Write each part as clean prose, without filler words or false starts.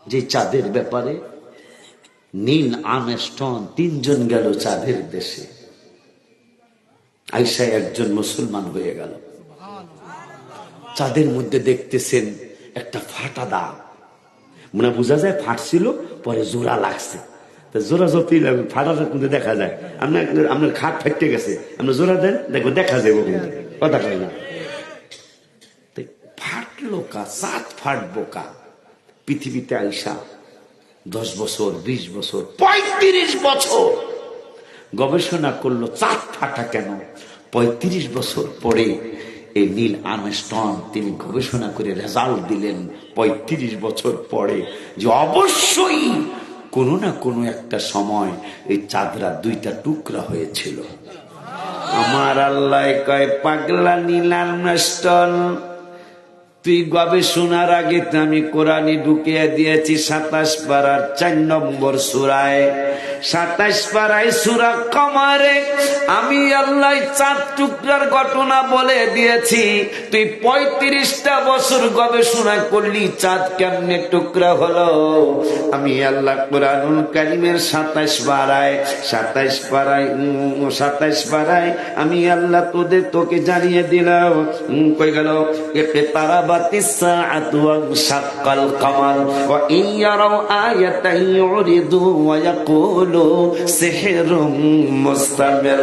যে চাঁদের ব্যাপারে নীল আর্মস্ট্রং 3 জন গেল চাঁদের দেশে, আয়েশা একজন মুসলমান হয়ে গেল। চাঁদের মধ্যে দেখতেছেন একটা ফাটা দাগ, মনে বোঝা যায় ফাটছিল, পরে জোড়া লাগছে। জোড়া যতই লাগবে ফাটাটার মধ্যে দেখা যায়। আপনার খাট ফাটতে গেছে, আপনি জোড়া দেন, দেখো দেখা যাবো, কিন্তু কথা কয় না। ফাটলো কা, চাঁদ ফাটবো কা? পৃথিবীতে আইসা 10 বছর, 20 বছর, 35 বছর গবেষণা করলো চাঁদ ফাটা কেন। 35 বছর পরে এই নীল আর্মস্ট্রং তিনি গবেষণা করে রেজাল্ট দিলেন 35 বছর পরে যে অবশ্যই কোনো না কোনো একটা সময় এই চাঁদরা 2টা টুকরা হয়েছিল। আমার আল্লাহ কয়, পাগলা নীল আর্মস্ট্রং, তুই গবেষণার আগে আমি কোরআনে ঢুকিয়ে দিয়েছি 27 পারার 4 নম্বর সূরায়, 27 পারায় সূরা কমারে আমি আল্লাহ চাঁদ টুকরার ঘটনা বলে দিয়েছি। তুই 35টা বছর গবেষণা করলি চাঁদ কেমনে টুকরা হলো। আমি আল্লাহ কোরআনুল কারীমের 27 পারায় আমি আল্লাহ তোকে জানিয়ে দিলাম। কই গেল, اقتربت الساعة وانشق القمر وإن يروا آية يعرضوا ويقولوا سحر مستمر।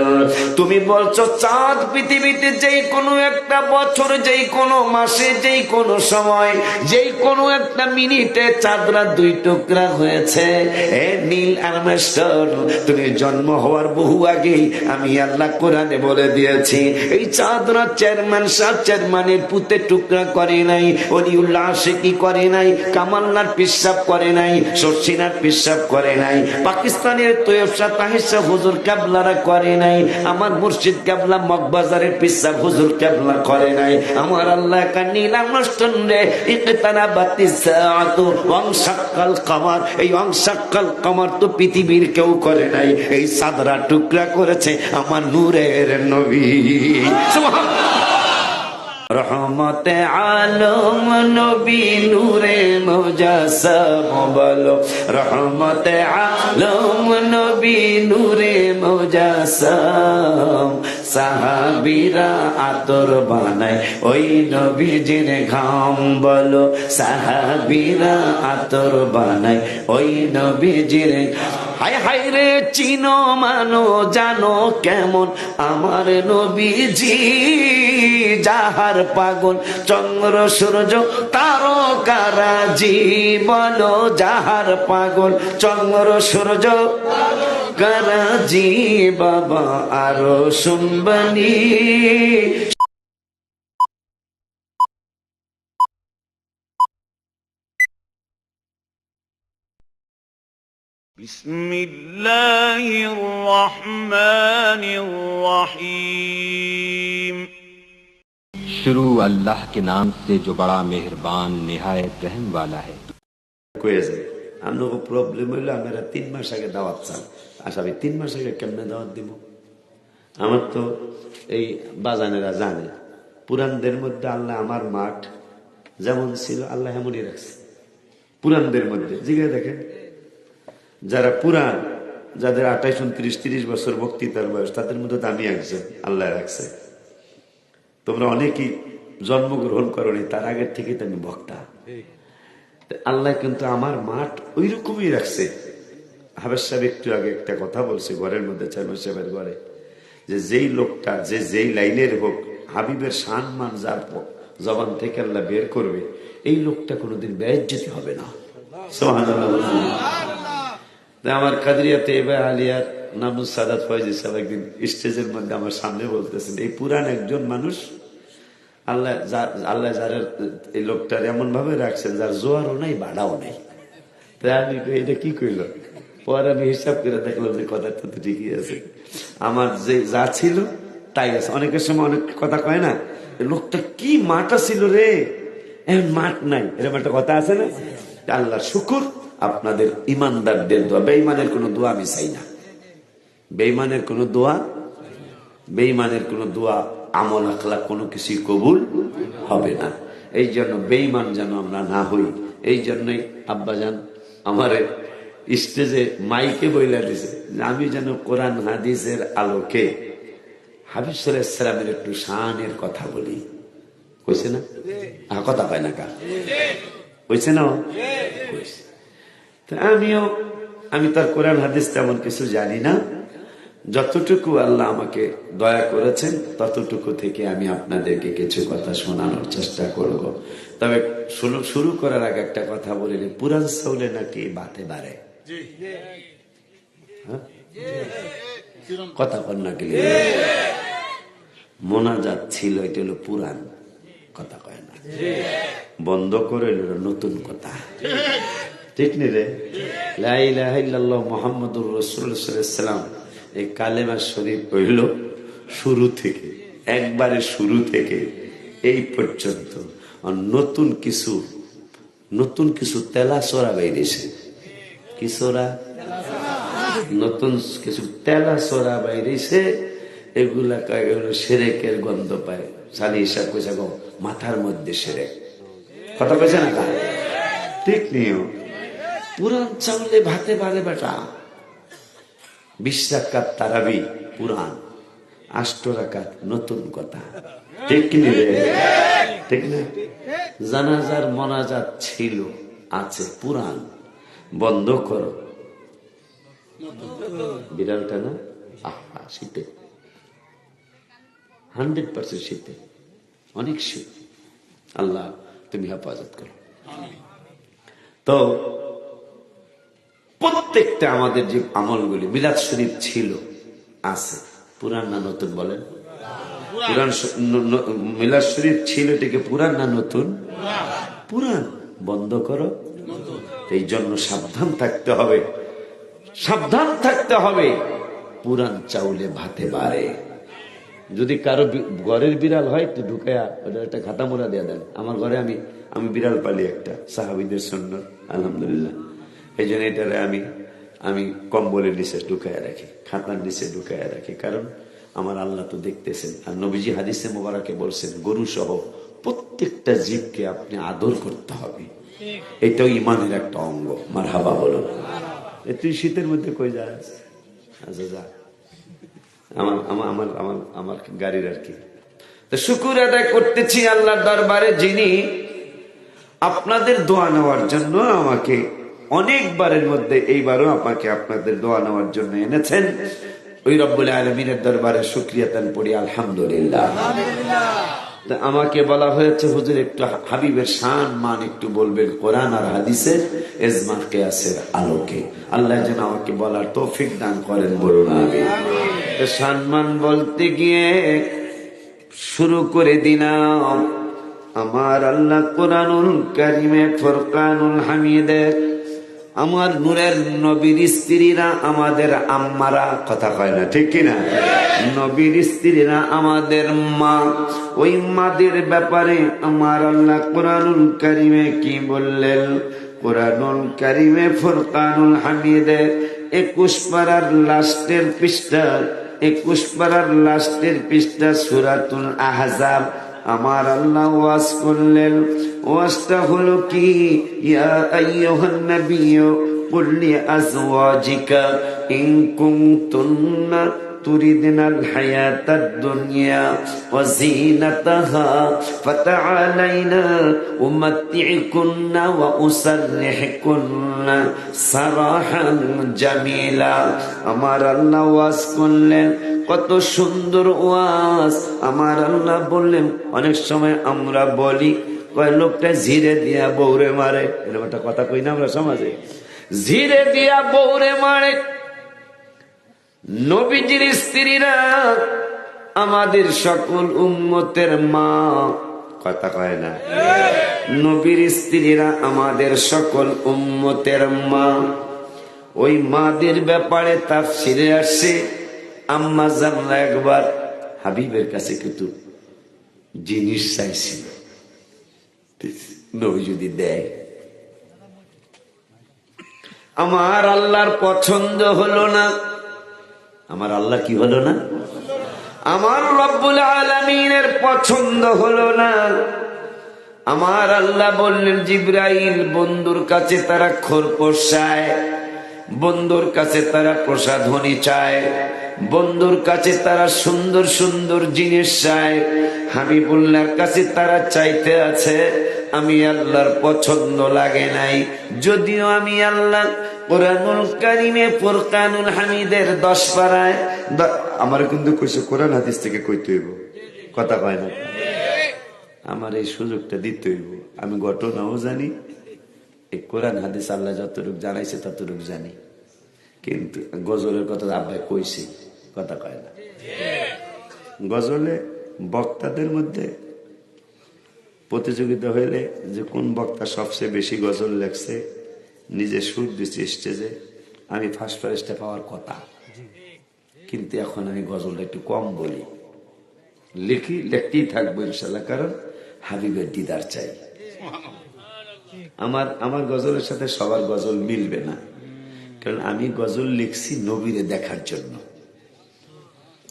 তুমি বলছো চাঁদ পৃথিবীতে যেই কোনো একটা বছর, যেই কোনো মাসে, যেই কোনো সময়, যেই কোনো একটা মিনিটে চাঁদরা 2 টুকরা হয়েছে। এ নীল আর্মস্ট্রং, তুমি জন্ম হওয়ার বহু আগেই আমি আল্লাহ কোরআনে বলে দিয়েছি এই চাঁদরা চেয়ারম্যানের পুতে টুকরা করে নাই, অলিউল্লাহ আশিকি করে নাই, কামালনার পিসাব করে নাই, শর্ষিনার পিসাব করে নাই, পাকিস্তানের তৈয়ব শাহ তাহির শাহ হুজুর কেবলারা করে নাই, আমার মুর্শিদ কেবলা মগবাজারের পিসাব হুজুর কেবলা করে নাই। আমার আল্লাহ নীল আর্মস্ট্রং রে ইকতারাবাতিস সাআতু ওয়ানশাক্কাল কমার, এই ওয়ানশাক্কাল কমার তো পৃথিবীর কেউ করে নাই, এই চাঁদরা টুকরা করেছে আমার নূরের নবী। সুবহানাল্লাহ। রহমতে আলম নবী নূরে মুজাসসাম বলো, রহমতে আলম নবী নূরে মুজাসসাম। সাহাবীরা আতর বানায় ওই নবীজির ঘাম বলো, সাহাবীরা আতর বানায় ওই নবীজির। হায় হায় রে চিনো মানো জানো কেমন আমার নবীজি, যাহার পাগল চন্দ্র সূর্য তারকারাজি বলো, যাহার পাগল চন্দ্র সূর্য তারকারাজি। বাবা আরো শুনবানি। বিসমিল্লাহির রহমানির রহিম। शुरू अल्लाह के नाम से जो बड़ा मेहरबान निहायत रहम वाला है। আমার প্রবলেম হইলো আমরা 3 মাস আগে দাওয়াত চান। আচ্ছা আমি 3 মাস আগে কেমনে দাওয়াত দিব? আমার তো এই বাজানেরা জানে পুরানদের মধ্যে আল্লাহ আমার মাঠ যেমন ছিল আল্লাহ এমনই রাখছে। পুরানদের মধ্যে জিজ্ঞাসা দেখেন, যারা পুরান, যাদের 28, 29, 30 বছর বক্তৃতার বয়স, তাদের মধ্যে আমি একজন আল্লাহ রাখছে। তোমরা অনেকেই জন্মগ্রহণ করনি, তার আগের থেকে তো আমি বক্তা। আল্লাহ কিন্তু আমার মাঠ ওই রকমই রাখছে। হাবেজ সাহেব একটু আগে একটা কথা বলছে ঘরের মধ্যে, চেয়ারম্যান সাহেবের ঘরে, যে যেই লোকটা যেই লাইনের হোক, হাবিবের সম্মান যার জবান থেকে আল্লাহ বের করবে, এই লোকটা কোনোদিন বেইজ্জতি হবে না। সুবহানাল্লাহ। আমার কাদরিয়াতে এবার আলিয়ার নামুল সাদাত ফয়জি সাহেব একদিন স্টেজের মধ্যে আমার সামনে বলতেছেন, এই পুরান একজন মানুষ আল্লাহ যার এই লোকটার এমন ভাবে রাখছেন যার জোয়ারও নাই বাড়াও নাই। তাই আমি এটা কি কইল, পরে আমি হিসাব করে দেখলাম যে কথাটা তো ঠিকই আছে, আমার যে যা ছিল তাই আছে। অনেকের সময় অনেক কথা কয় না, লোকটা কি মাটা ছিল রে, এখন মাঠ নাই, এরকম একটা কথা আছে না। আল্লাহ শুকুর, আপনাদের ইমানদারদের দোয়া, বেঈমানের কোনো দোয়া আমি চাই না। বেঈমানের কোনো দোয়া আমল আখলাক কোনো কিছুই কবুল হবে না। এই জন্য বেঈমান যেন আমরা না হই, এই জন্যই আব্বাজান আমারে স্টেজে মাইকে বইলা দিছে যে আমি যেন কোরআন হাদিসের আলোকে হাবিব সাল্লাল্লাহু আলাইহি ওয়াসাল্লামের একটু শানের কথা বলি। কইছে না? কথা পায় না কা? কইছে না? কইছে। তো আমি তার কোরআন হাদিস তেমন কিছু জানি না, যতটুকু আল্লাহ আমাকে দয়া করেছেন ততটুকু থেকে আমি আপনাদেরকে কিছু কথা শোনানোর চেষ্টা করব। তবে শুরু করার আগে একটা কথা বলিলে, পুরান চাউলে নাকি বাতে বাড়ে, কথা কর নাকি মোনাজাত ছিল, এটা হলো পুরান কথা, কয় না বন্ধ করে নতুন কথা, ঠিক নি রে? লা ইলাহা ইল্লাল্লাহ মুহাম্মাদুর রাসূলুল্লাহ সাল্লাল্লাহু আলাইহি ওয়াসাল্লাম এই কালেমা শরীফ পড়ল শুরু থেকে, একবারে শুরু থেকে এই পর্যন্ত। নতুন কিছু তেলা চোরা বাইরেছে। কি চোরা? নতুন কিছু তেলা চোরা বাইরেছে। এগুলা সেরেকের গন্ধ পায়। সালি হিসাব কইসা গো মাথার মধ্যে সেরেক, কথা কইছে না? ঠিক নিও। পুরান চাউলে ভাতে পারে বেটা। 20 রাকাত তারাবি পুরান, 8 রাকাত নতুন কথা, ঠিক নি রে? ঠিক না? জানাজার মোনাজাত ছিল, আছে পুরান, বন্ধ করো। বিড়ালটা না শীতে 100% শীতে, অনেক শীত। আল্লাহ তুমি হেফাজত করো। তো প্রত্যেকটা আমাদের যে আমলগুলি মিলাদ শরীফ ছিল, আছে, পুরান না নতুন বলেন? পুরান। মিলাদ শরীফ ছিল, এটাকে পুরান না নতুন? পুরান। বন্ধ করো। এই জন্য সাবধান থাকতে হবে, সাবধান থাকতে হবে। পুরান চাউলে ভাতে বাড়ে। যদি কারো ঘরের বিড়াল হয় তো ঢুকায়া ওটা একটা খাতা মোড়া দিয়ে দেন। আমার ঘরে আমি বিড়াল পালি একটা, সাহাবীদের সুন্নাত, আলহামদুলিল্লাহ। এই জন্য এটারে আমি কম্বলের নিচে ঢুকায়া রাখি, খাতার নিচে ঢুকায়া রাখি, কারণ আমার আল্লাহ তো দেখতেছেন। আর নবীজি হাদিসে মোবারকে বলছেন, গরু সহ প্রত্যেকটা জীবকে আপনি আদর করতে হবে। এটাও ইমানের একটা অঙ্গ। মারহাবা বলুন। তুই শীতের মধ্যে কই যাস? আচ্ছা যা, আমার গাড়ির আর কি। তো শুকর আদায় করতেছি আল্লাহর দরবারে, যিনি আপনাদের দোয়া নেওয়ার জন্য আমাকে অনেকবারের মধ্যে এইবারও আমাকে আপনাদের দোয়া নেওয়ার জন্য এনেছেন। ওই রব্বুল আলামিনের দরবারে শুকরিয়া তান পড়ি আলহামদুলিল্লাহ। আমাকে বলা হয়েছে, হুজুর একটু হাবিবের শান মান একটু বলবেন কোরআন আর হাদিসের ইজমা কিয়াসের আলোকে। আল্লাহ যেন আমাকে বলার তৌফিক দান করেন, বলুন আমিন। শান মান বলতে গিয়ে শুরু করে দিলাম, আমার আল্লাহ কোরআনুল কারিমে ফুরকানুল হামিদে আমার নূরের নবীর স্ত্রীরা, আমাদের আম্মারা, কথা কয় না, ঠিক কিনা? নবীর স্ত্রীরা আমাদের মা। ওই মাদের ব্যাপারে আমার আল্লাহ কোরআনুল কারিমে কি বললেন? কোরআনুল কারিমে ফুরকানুল হামিদে 21 পারার লাস্টের পৃষ্ঠা, 21 পারার লাস্টের পৃষ্ঠা সূরাতুল আহজাব। আমার আল্লাহ ওয়াজ করলেন, ওয়াজটা হলো কি? ইয়া আইয়ুহান নাবিয়্যু কুল লিআজওয়াজিকা ইন কুনতুন্না তুরিদনাল হায়াতাদ দুনিয়া ওয়া যিনাতাহা ফাতাআলাইনা উমাত্তি'কুন্না ওয়া উসাররিহুকুন্না সারাহান জামিলা। আমার আল্লাহ ওয়াজ করলেন, কত সুন্দর ওয়াজ। আমার আল্লাহ বললেন, অনেক সময় আমরা বলি কয় লোকটা ঝিরে দিয়া বউরে মারে, এরকম একটা কথা কই না আমরা সমাজে? ঝিরে দিয়া বউরে মারে। নবীজির স্ত্রীরা আমাদের সকল উম্মতের মা, কথা কয় না? নবীর স্ত্রীরা আমাদের সকল উম্মতের মা। ওই মাদের ব্যাপারে তাফসীরে আসছে, আম্মা জানরা একবার হাবিবের কাছে কিন্তু জিনিস চাইছিল, নবী যদি দেয়। আমার আল্লাহর পছন্দ হলো না। আমার আল্লাহ কি হলো না? আমার রব্বুল আলামিনের পছন্দ হলো না। আমার আল্লাহ বললেন জিবরাইল, বন্ধুর কাছে তারা খোরপোশ চায়, বন্ধুর কাছে তারা প্রসাধনী চায়, বন্ধুর কাছে তারা সুন্দর সুন্দর জিনিস চায়। হাবিবুল্লাহর কাছে তারা চাইতে আছে, আমি আল্লাহর পছন্দ লাগে নাই। যদিও আমি আল্লাহ কোরআনুল কারিমে ফুরকানুল হামিদের 10 পারায় আমার কিন্তু কইছে কোরআন হাদিস থেকে কইতে হইব, কথা কয় না। আমার এই সুযোগটা দিতে হইব। আমি ঘটনাও জানি, এই কোরআন হাদিস আল্লাহ যতটুকু জানাইছে ততটুকু জানি, কিন্তু গজলের কথা আব্বাই কইছি, কথা কয় না। গজলে বক্তাদের মধ্যে প্রতিযোগিতা হইলে যে কোন বক্তা সবচেয়ে বেশি গজল লেখছে, নিজে সুর দিচ্ছে স্টেজে, আমি ফার্স্ট প্রাইজটা পাওয়ার কথা। কিন্তু এখন আমি গজলটা একটু কম বলি, লিখতেই থাকবো ইনশাল্লাহ, কারণ হাবিবের দিদার চাই। আমার গজলের সাথে সবার গজল মিলবে না, কারণ আমি গজল লিখছি নবীরে দেখার জন্য।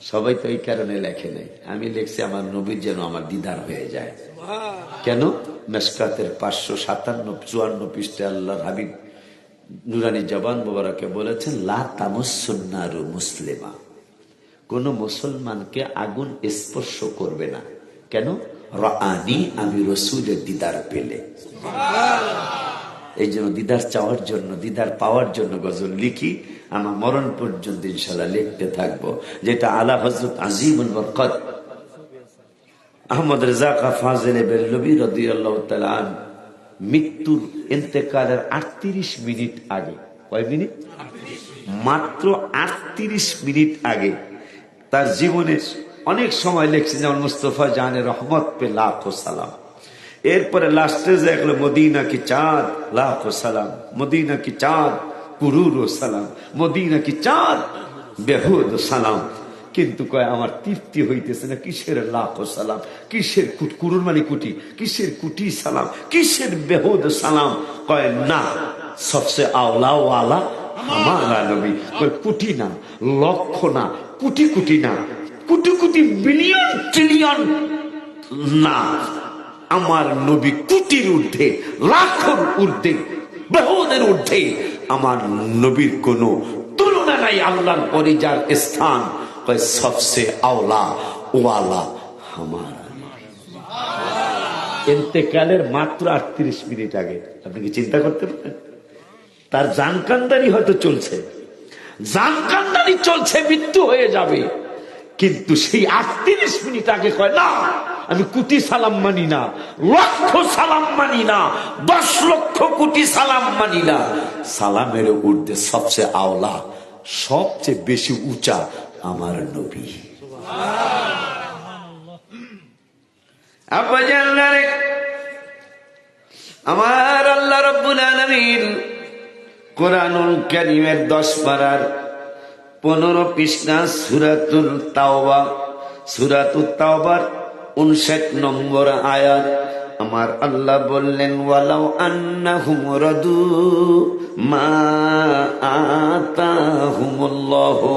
সবাই তো এই কারণে লেখে নাই, আমি লিখছি আমার নবীর যেন আমার দিদার হয়ে যায়। কেন? মেশকাতের 557-54 পৃষ্ঠে আল্লাহর হাবিব নুরানি জবান মোবারকে বলেছেন, লা তামাসসুন্নারু মুসলিমা, কোন মুসলমানকে আগুন স্পর্শ করবে না। কেন? রাআনি, আমি রাসূলের দিদার পেলে। এই জন্য দিদার চাওয়ার জন্য, দিদার পাওয়ার জন্য গজল লিখি, আমার মরণ পর্যন্ত ইনশাআল্লাহ লিখতে থাকবো। যেটা আলা হযরত আজিমুল বরকত আহমদ রেজা কা ফাজিল বেরলভী রাদিয়াল্লাহু তাআলা আন মৃত্যুর ইন্তেকালের 38 মিনিট আগে, কয় মিনিট? মাত্র 38 মিনিট আগে তার জীবনের অনেক সময় লিখছেন, যেমন মুস্তফা জানে রহমত পে লাখো সালাম। এরপরে লাস্টে যে গেল মদিনা কি চাঁদ লাখো সালাম, মদিনা কি চাঁদ কুরুরো সালাম, মদিনা কি চাঁদ বেহুদ সালাম। কিন্তু কয় আমার তৃপ্তি হইতেছে না, কিসের লাখো সালাম, কিসের কুরুর মানে কুটি, কিসের কুটি সালাম, কিসের বেহুদ সালাম। কয় না, সবচেয়ে আওলা ওয়ালা আমারা নবী। কয় কোটি না, লক্ষ না, কোটি কোটি না, কোটি কোটি বিলিয়ন ট্রিলিয়ন না, আমার নবী কোটির ঊর্ধ্বে, লাখের ঊর্ধ্বে, বেহুদের ঊর্ধ্বে। আমার নবীর কোন তুলনা নাই। আল্লাহর পরে যার স্থান, কয় সবচেয়ে আওলা ওয়ালা আমার। ইন্তেকালের মাত্র 38 মিনিট আগে। আপনি কি চিন্তা করতে পারেন? তার জানকান্দারি হয়তো চলছে, জানকান্দারি চলছে, মৃত্যু হয়ে যাবে, কিন্তু সেই 38 মিনিট আগে কয় না, আমি কোটি সালাম মানি না, লক্ষ সালাম মানি না, 10 লক্ষ কোটি সালাম মানি না। সালামের ঊর্ধ্বে সবচেয়ে আওলা, সবচেয়ে বেশি উঁচা আমার নবী। আমার আল্লাহ রাব্বুল আলামিন কোরআনুল কারীমের 10 পারার 15 পৃষ্ঠা সূরাতুল তাওবা, সূরাতুত তাওবার 59 নম্বর আয়াত। আমার আল্লাহ বললেন, ওয়ালাউ আন্নাহুম রাদু মা আতাহুমুল্লাহু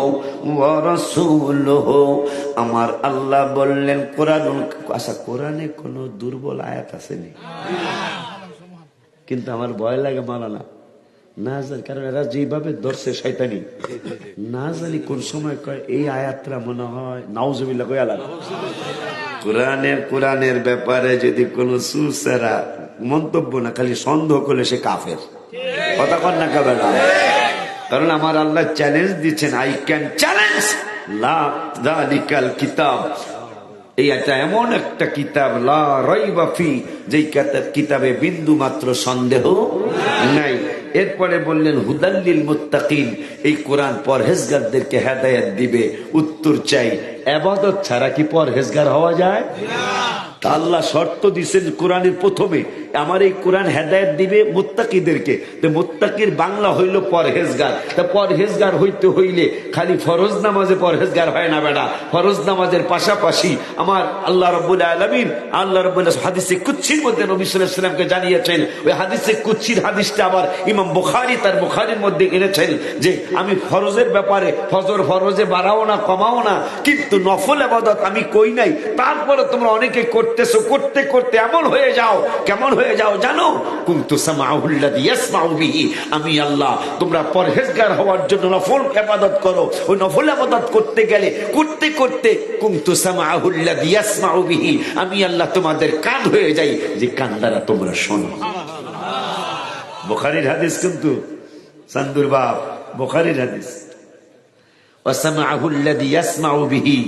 ওয়া রাসূলুহু। আমার আল্লাহ বললেন কোরআনুল, আচ্ছা কোরআনে কোন দুর্বল আয়াত আছে নি? কিন্তু আমার ভয় লাগে মালানা না জানি, কারণ এরা যেভাবে ধরছে শয়তানি, না জানি কোন সময় কয় এই আয়াতটা মনে হয় নাউজুবিল্লাহ কই আলাদা। কোরআনের ব্যাপারে যদি কোন সুসেরা মন্তব্য না, খালি সন্দেহ করলে সে কাফের। কথা কন না কেন? কারণ আমার আল্লাহ চ্যালেঞ্জ দিচ্ছেন, আই ক্যান চ্যালেঞ্জ লা যালিকাল কিতাব। এই একটা এমন একটা কিতাব, লা রাইবা ফি, যেই কিতাবে বিন্দু মাত্র সন্দেহ নাই। এরপরে বললেন হুদাল্লিল মুত্তাকিন, এই কোরআন পরহেজগারদেরকে হেদায়েত দিবে। উত্তর চাই, ইবাদত ছাড়া কি পরহেজগার হওয়া যায়? আল্লাহ শর্ত দিয়েছেন কোরআনের প্রথমে, আমার এই কোরআন হেদায়েত দিবে মুত্তাকিদেরকে। তো মুত্তাকির বাংলা হইল পরহেজগার। তা পরহেজগার হইতে হইলে খালি ফরজ নামাজে পরহেজগার হয় না বেটা, ফরজ নামাজের পাশাপাশি আমার আল্লাহ রাব্বুল আলামিন হাদিসে কুদসির মধ্যে নবী সাল্লাল্লাহু আলাইহি ওয়াসাল্লামকে জানিয়েছেন। ওই হাদিসে কুদসির হাদিসটা আবার ইমাম বুখারী তার বুখারীর মধ্যে এনেছেন যে আমি ফরজের ব্যাপারে ফরজে বাড়াও না কমাও না, কিন্তু নফল ইবাদত আমি কই নাই। তারপরে তোমরা অনেকে করতেছো, করতে করতে এমন হয়ে যাও, কেমন হয়ে যাও জানো? কুনতু সামাউল্লাযী ইয়াসমাউ বিহি, আমি আল্লাহ তোমরা পরহেজগার হওয়ার জন্য নফল ইবাদত করো। ওই নফল ইবাদত করতে গেলে করতে করতে কুনতু সামাউল্লাযী ইয়াসমাউ বিহি, আমি আল্লাহ তোমাদের কান হয়ে যাই যে কান দ্বারা তোমরা শোনো। বুখারীর হাদিস, কিন্তু চান্দুর বাপ বুখারীর হাদিস। ওয়াসামাউল্লাযী ইয়াসমাউ বিহি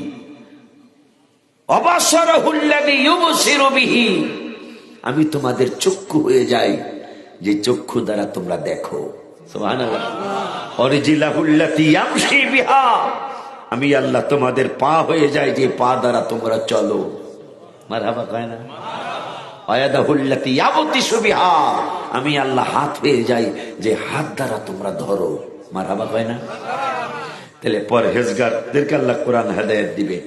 অবাশারাহুল্লাযী ইউবশিরু বিহি, আমি তোমাদের চক্ষু হয়ে যাই যে চক্ষু দ্বারা তোমরা দেখো। সুবহানাল্লাহ। অরিজিলাহুল্লাতী ইয়ামশি বিহা, আমি আল্লাহ তোমাদের পা হয়ে যাই যে পা দ্বারা তোমরা চলো। মারহাবা কয় না? ওয়ায়াদাহুল্লাতী ইয়াবতিশু বিহা, আমি আল্লাহ হাত হয়ে যাই যে হাত দ্বারা তোমরা ধরো। মারহাবা কয় না? তাহলে পরহেজগারদেরকে আল্লাহ কোরআন হেদায়েত দিবে।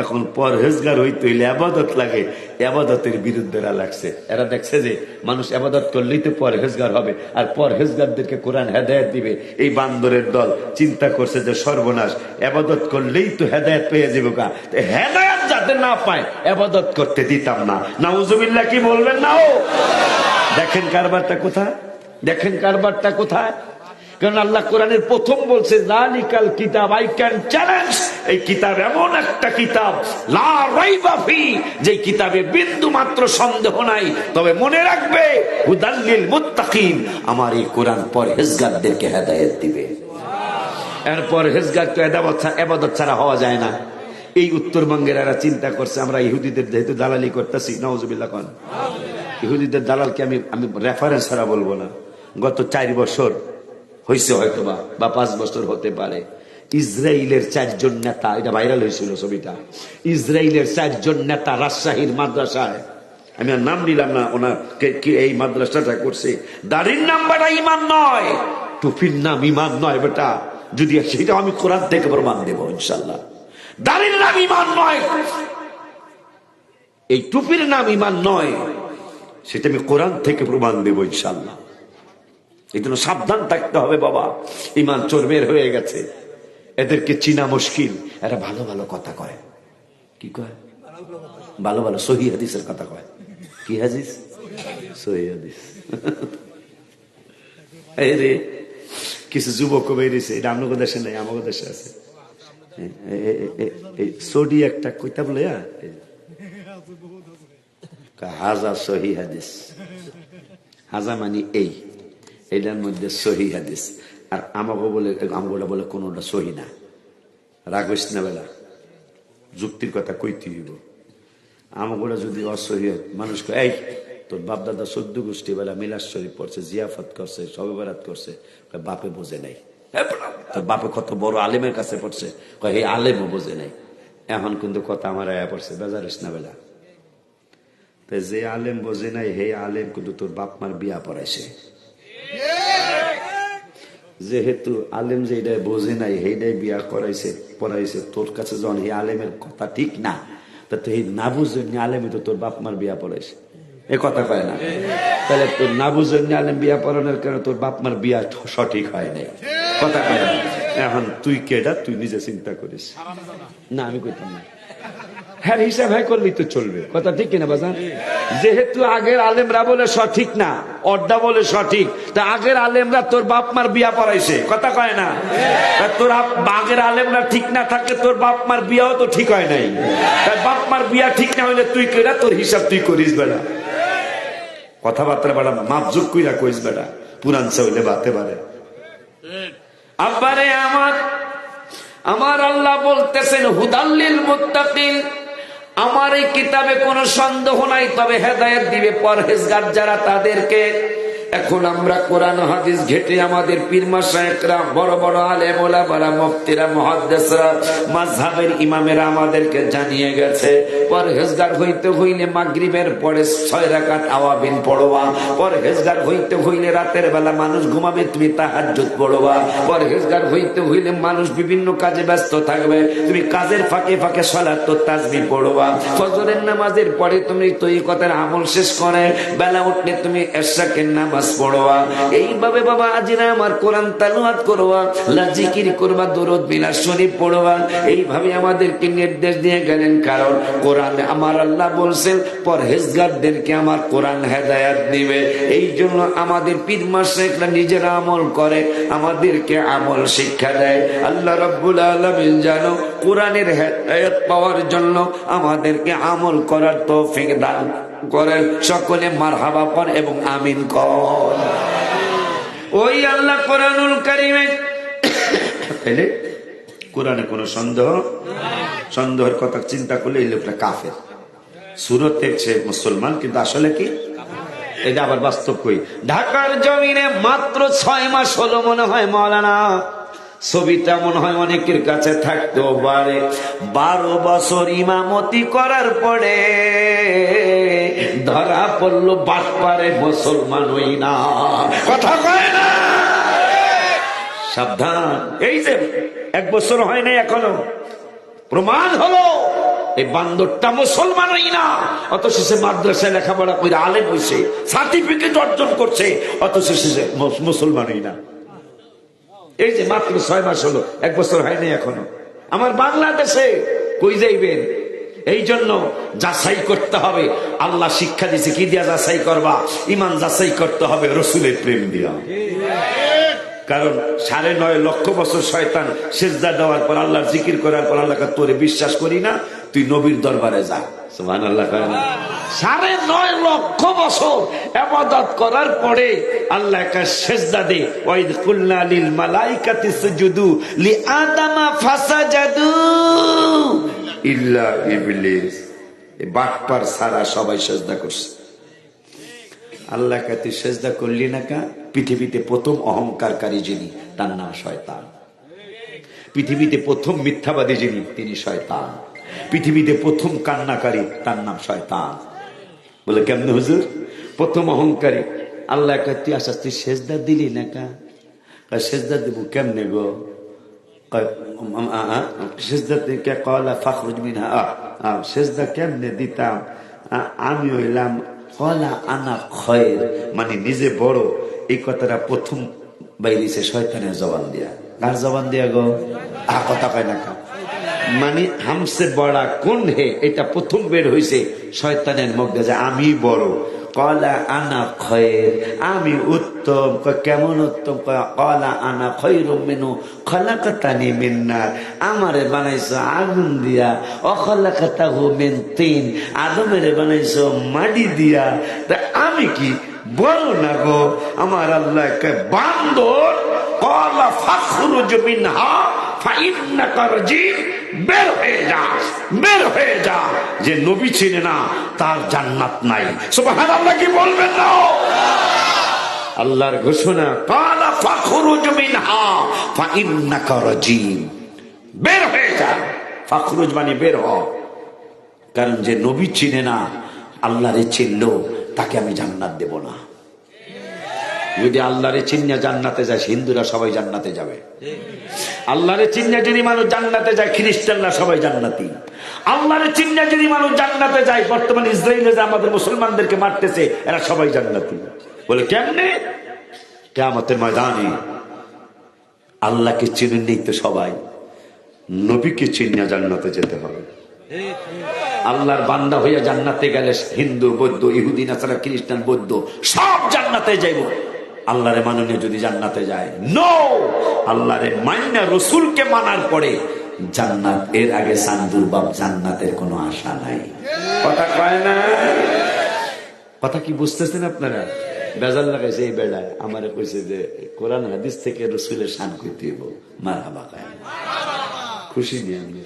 এখন পরহেজগার হইতে হইলে আবাদত লাগে, আবাদতের বিরুদ্ধেরা লাগছে। এরা দেখছে যে মানুষ আবাদত করলেই তো পরহেজগার হবে, আর পরহেজগারদেরকে কোরআন হেদায়েত দিবে। এই বান্দরের দল চিন্তা করছে যে সর্বনাশ, আবাদত করলেই তো হেদায়েত পেয়ে যাবে, হেদায়েত যাতে না পায় আবাদত করতে দিতাম না। নাউজুবিল্লাহ কি বলবেন না? ও দেখেন কারবারটা কোথায়, দেখেন কারবারটা কোথায়। কারণ আল্লাহ কোরআনের প্রথম বলছে যালিকাল কিতাব, আই ক্যান চ্যালেঞ্জ, এই কিতাব এমন একটা কিতাব লা রাইবা ফি, যে কিতাবে বিন্দু মাত্র সন্দেহ নাই। তবে মনে রাখবে হুদাল লিল মুত্তাকিন, আমার এই কোরআন পরহেজগারদেরকে হেদায়েত দিবে। এর পরহেজগার তো ইবাদত ছাড়া হওয়া যায় না। এই উত্তরবঙ্গের এরা চিন্তা করছে আমরা ইহুদিদের যেহেতু দালালি করতেছি, নাউজুবিল্লাহ কোন ইহুদিদের দালালকে আমি রেফারেন্স ছাড়া বলবো না। গত 4 বছর হয়েছে হয়তো বা 5 বছর হতে পারে, ইসরায়েলের 4 জন নেতা, এটা ভাইরাল হয়েছিল ছবিটা, ইসরায়েলের 4 জন নেতা রাজশাহীর মাদ্রাসায়, আমি আর নাম নিলাম না ওনাকে, কি এই মাদ্রাসাটা করছে। দাড়ির নাম বেটা ইমান নয়, টুপির নাম ইমান নয় বেটা। যদি সেটা আমি কোরআন থেকে প্রমাণ দেবো ইনশাল্লাহ। দাড়ির নাম ইমান নয়, এই টুপির নাম ইমান নয়, সেটা আমি কোরআন থেকে প্রমাণ দেবো ইনশাল্লাহ। এই জন্য সাবধান থাকতে হবে বাবা। ইমান চোরমের হয়ে গেছে, এদেরকে চিনা মুশকিল। এরা ভালো ভালো কথা কয়, কি কয়? ভালো ভালো সহিহ হাদিসের কথা কয়। কি হাদিস? সহিহ হাদিস। এই রে কিছু যুবক বেরিয়েছে, এটা আমাদের দেশে নেই, আমাদের দেশে আছে। এই সডি একটা কইতা বলে হাজা সহিহ হাদিস, হাজা মানে এই, এটার মধ্যে সহি হাদিস। আর আমাকে বলে কোনটা সহি না। রাগ হইস না বেলা, যুক্তির কথা কইতে হইব। আমাকে যদি অসহি, মানুষকে এই তোর বাপ দাদা 14 গোষ্ঠী বেলা মিলাদ শরীফ পড়ছে, জিয়াফত করছে, শবে বরাত করছে, বাপে বোঝে নাই। তোর বাপে কত বড় আলেমের কাছে পড়ছে, এই আলেমও বোঝে নাই। এখন কিন্তু কথা আমার আয়া পড়ছে, বেজার হইস না বেলা। তাই যে আলেম বোঝে নাই, হে আলেম কিন্তু তোর বাপ মার বিয়া পড়াইছে। যেহেতু আলেম যেটা বোঝে নাই সেইটাই বিয়া করাইছে পড়াইছে, তোর কাছে যখন এই আলেমের কথা ঠিক না, তা তো এই না বুঝেন আলেমই তো তোর বাপ মার বিয়া পড়াইছে, এ কথা কয় না? তাহলে তোর না বুঝেন আলেম বিয়া পড়ানোর কারণে তোর বাপ মার বিয়া সঠিক হয় নাই, কথা কয় না? এখন তুই কেডা, তুই নিজে চিন্তা করিস না, আমি কইতাম না। হ্যাঁ হিসাব হ্যাঁ করলেই তো চলবে, কথা ঠিক কিনা বাজান? যেহেতু আগের আলেমরা বলে সঠিক না, অড্ডা বলে সঠিক, তা আগের আলেমরা তোর বাপ মার বিয়া পড়াইছে, কথা কয় না? তোর আগের আলেমরা ঠিক না থাকলে তোর বাপ মার বিয়াও তো ঠিক হয় নাই। তার বাপ মার বিয়া ঠিক না হইলে তুই কেডা, তোর হিসাব তুই করিস বেড়া। কথাবার্তা বেড়া মাপজুক কইরা কইস বেড়া, পুরান চাইলে বাতে পারে। আব্বারে আমার আল্লাহ বলতেছেন হুদাল্লিল মুত্তাকিন, আমার এই কিতাবে কোনো সন্দেহ নাই, তবে হেদায়েত দিবে পরহেজগার যারা তাদেরকে। এখন আমরা কোরআন হাদিস ঘেটে আমাদের পীর মাশায়েখরা, বড় বড় আলেম ওলামারা, মুফতিরা, মুহাদ্দিসরা, মাযহাবের ইমামেরা আমাদেরকে জানিয়ে গেছে, পরহেজগার হইতে হইলে মাগরিবের পরে 6 রাকাত আওয়াবিন পড়বা, পরহেজগার হইতে হইলে রাতের বেলা মানুষ ঘুমাবে তুমি তাহাজ্জুদ পড়বা, পরহেজগার হইতে হইলে মানুষ বিভিন্ন কাজে ব্যস্ত থাকবে তুমি কাজের ফাঁকে ফাঁকে সালাত ও তাসবিহ পড়বা, ফজরের নামাজের পরে তুমি তরিকতের আমল শেষ করে বেলা উঠলে তুমি এশরাকের নামাজ পড়বা। এইভাবে বাবা আজিরা আমার কোরআন তেলাওয়াত করবা, জিকির করবা, দরুদ বিলাস শরীফ পড়বা। এইভাবে আমাদেরকে নির্দেশ দিয়ে গেলেন, কারণ কোরআনে আমার আল্লাহ বলছেন পরহেজগারদেরকে আমার কোরআন হেদায়েত দিবে। এই জন্য আমাদের পীর মাশায়েখরা নিজেরা আমল করে, আমাদেরকে আমল শিক্ষা দেয়। আল্লাহ রাব্বুল আলামিন জানো কোরআনের হেদায়েত পাওয়ার জন্য আমাদেরকে আমল করার তৌফিক দান করেন। সকলে মারহাবা পড় এবং আমিন কর। ওই আল্লাহ কোরআনুল কারীমে তাইলে কোরআনে কোনো সন্দেহের কথা চিন্তা করলে এই লোকটা কাফের। সুরতে সে মুসলমান, কিন্তু আসলে কি এটা আবার বাস্তব কই। ঢাকার জমিনে মাত্র 6 মাস হলো মনে হয় মাওলানা, ছবিটা মনে হয় অনেকের কাছে থাকতেও পারে। 12 বছর ইমামতি করার পরে ধরা পড়লো বাটপারে মুসলমান হই না, কথা কয় না। সাবধান, এই যে 1 বছর হয় না এখনো, প্রমাণ হলো এই বান্দরটা মুসলমান হই না, অথচ সে মাদ্রাসায় লেখাপড়া করে আলেম হইছে, সার্টিফিকেট অর্জন করছে, অথচ সে মুসলমান হই না। এই যে মাত্র 6 মাস হলো, 1 বছর হয়নি এখনো। আমার বাংলাদেশে কই যাইবেন? এই জন্য যাচাই করতে হবে। আল্লাহ শিক্ষা দিছে কি দিয়া যাচাই করবা? ইমান যাচাই করতে হবে রসুলের প্রেম দিয়া। কারণ 9.5 লক্ষ বছর শয়তান সিজদা দেওয়ার পর, আল্লাহর জিকির করার পর আল্লাহকে তোরে বিশ্বাস করি না, তুই নবীর দরবারে যা। সুবহানাল্লাহ। 9.5 লক্ষ বছর ইবাদত করার পরে আল্লাহ কা সিজদা দে, ওয়াইদ কুলনা লিল মালাইকাতি সুজুদু লি আদামা ফাসাজাদু ইল্লা ইবলিস। এই বাটপার সারা সবাই সিজদা করছে। আল্লাহ কা তুই সিজদা করলি না কা? পৃথিবীতে প্রথম অহংকারকারী যিনি, তার নাম শয়তান। পৃথিবীতে প্রথম মিথ্যাবাদী যিনি, তিনি শয়তান। পৃথিবীতে প্রথম কান্নাকারী, তার নাম শয়তান। বলে কেমনে হুজুর? প্রথম অহংকারী। আল্লাহ কা তুই আসাস, তুই সিজদা দিলি না কা? সিজদা দিব কেমনে গো? সিজদা থেকে কলা ফাখরুজ মিনহা, সিজদা কেমনে দিতাম? আমি হইলাম কলা আনা খয়ের, মানে নিজে বড়। এই কথাটা প্রথম বাইরেছে শয়তানের জবান দিয়া। কার জবান দিয়া গো? কথা কয় না কা? মানে হামসে বড়া কোন হে, এটা প্রথম বের হয়েছে শয়তানের মুখে, যে আমি বড়। কলা আনা খয়ের, আমি উত্তম। কেমন উত্তম? কলা আনা খয়রুম মিনহু খলাকতানি মিন নার, আমারে বানাইছো আগুন দিয়া। অখলাকতাহু মিন তিন, আদমেরে বানাইছো মাটি দিয়া। তা আমি কি বড় না গো? আমার আল্লাহ কে বান্দর। কলা ফাখরুজ মিনহা ফাইন্নাকা রাজিম, বের হয়ে যা, বের হয়ে যা। যে নবী চিনে না তার জান্নাত নাই। সুবহানাল্লাহ কি বলবেন না? আল্লাহর ঘোষণা, কালা ফাখরুজ মিনহা ফাইন্নাকা রাজিম, বের হয়ে যা। ফাখরুজ মানে বের হ। কারণ যে নবী চিনে না, আল্লাহরে চিনলো, তাকে আমি জান্নাত দেব না। যদি আল্লাহরে চিন্না জান্নাতে যায়, হিন্দুরা সবাই জান্নাতে যাবে। আল্লাহরে চিন্না যদি মানুষ জান্নাতে যায়, খ্রিস্টানরা সবাই জান্নাতি। আল্লাহরে চিন্না যদি মানুষ জান্নাতে যায়, বর্তমানে ইসরায়েলে যে আমাদের মুসলমানদেরকে মারতেছে, এরা সবাই জান্নাতি। বলে কেমনে? কিয়ামতের ময়দানে আল্লাহকে চিনে নেই তো সবাই, নবীকে চিন্না জান্নাতে যেতে হবে। আল্লাহর বান্দা হইয়া জান্নাতে গেলে হিন্দু, বৌদ্ধ, ইহুদি, নাসারা, খ্রিস্টান, বৌদ্ধ সব জান্নাতে যাইব। আল্লাহরে মাননে যদি জান্নাতে যায়, নো। আল্লাহরে মাইনা রসুলকে মানার পরে জান্নাত, এর আগে সান্দুর বাপ জান্নাতের কোনো আশা নাই। কথা কয় না? কথা কি বুঝতেছেন আপনারা? বেজাল লাগাইছে এই বেড়ায়, আমারে কইছে যে কোরআন হাদিস থেকে রসুলের শান কইতে হইব। মারহাবা কয়, খুশি নিয়ে আমি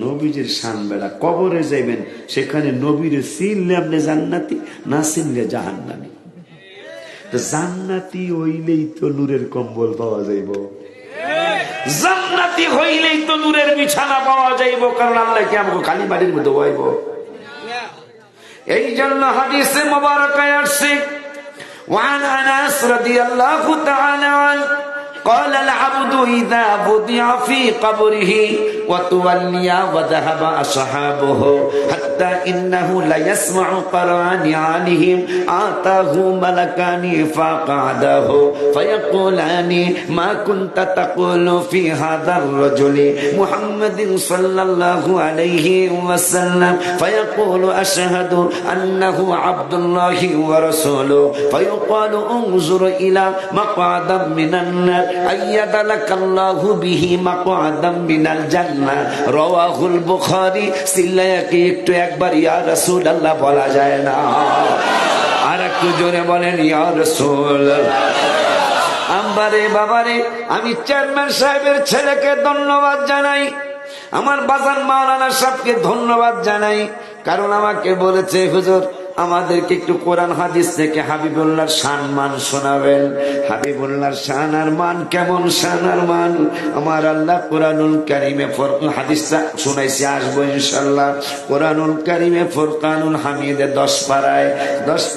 নবীজির শান। বেড়া কবরে যাইবেন, সেখানে নবীরে চিনলে আপনি জান্নাতি, না চিনলে জাহান্নামী। তো জান্নাতি হইলেই তো নূরের কম্বল পাওয়া যাইব, জান্নাতি হইলেই তো নূরের বিছানা পাওয়া যাইব, কারণ আল্লাহ কি আমাকে খালি বাড়ির মধ্যে বইব। এই জন্য হাদিসে মুবারাকায় আসছে وعن أنس رضي الله تعالى عنه قال العبد إذا وضع في قبره وتولي وذهب أصحابه حتى إنه ليسمع قرآن عليهم آتاه ملكان فقعده فيقولان ما كنت تقول في هذا الرجل محمد صلى الله عليه وسلم فيقول أشهد أنه عبد الله ورسوله فيقال انظر إلى مقعدا من النار أيد لك الله به مقعدا من الجنة رواه البخاري সিল্লায়াকে একটু একবার ইয়া রাসূলুল্লাহ বলা যায় না? আর একটু জোরে বলেন ইয়া রাসূলুল্লাহ। আম্বারে বাবারে, আমি চেয়ারম্যান সাহেবের ছেলেকে ধন্যবাদ জানাই, আমার বাজান মাওলানা সাহেবকে ধন্যবাদ জানাই, কারণ আমাকে বলেছে হুজুর আমাদেরকে একটু কোরআন হাদিস থেকে হাবিবুল্লাহর শান মান শোনাবেন। হাবিবুল্লাহর শান আর মান কেমন, শান আর মান আমার আল্লাহ কোরআনুল কারীমে হাদিসটা শুনাইছে, আসবো ইনশাআল্লাহ। কোরআনুল কারীমে ফুরকানুল হামিদে 10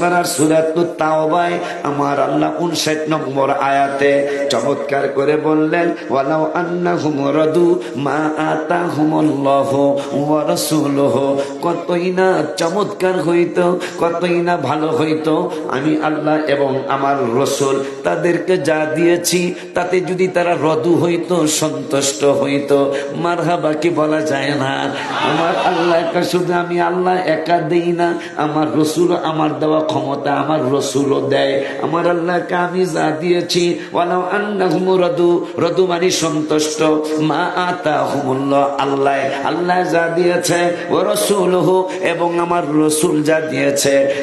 পারার সূরাতুত তাওবায় আমার আল্লাহ 59 নম্বর আয়াতে চমৎকার করে বললেন ওয়ালাউ আন্নাহুম রাদু মা আতাহুমুল্লাহু ওয়া রাসূলুহু, কতই না চমৎকার হইতো, কতই না ভালো হইতো আমি আল্লাহ এবং আমার রসুল তাদেরকে যা দিয়েছি তাতে যদি তারা রদু হইতো, সন্তুষ্ট হইতো। মারহাবা কি বলা যায় না? আমার আল্লাহকে শুধু আমি আল্লাহ একা দেই না, আমার রসুল আমার দেওয়া ক্ষমতা আমার রসুলও দেয়। আমার আল্লাহকে আমি যা দিয়েছি ওয়ালাউ আন্নাহুম রদু মানে সন্তুষ্ট, মা আতাহুমুল্লাহ আল্লাহ যা দিয়েছে ও রাসূলুহু এবং আমার রসুল যা দিয়েছে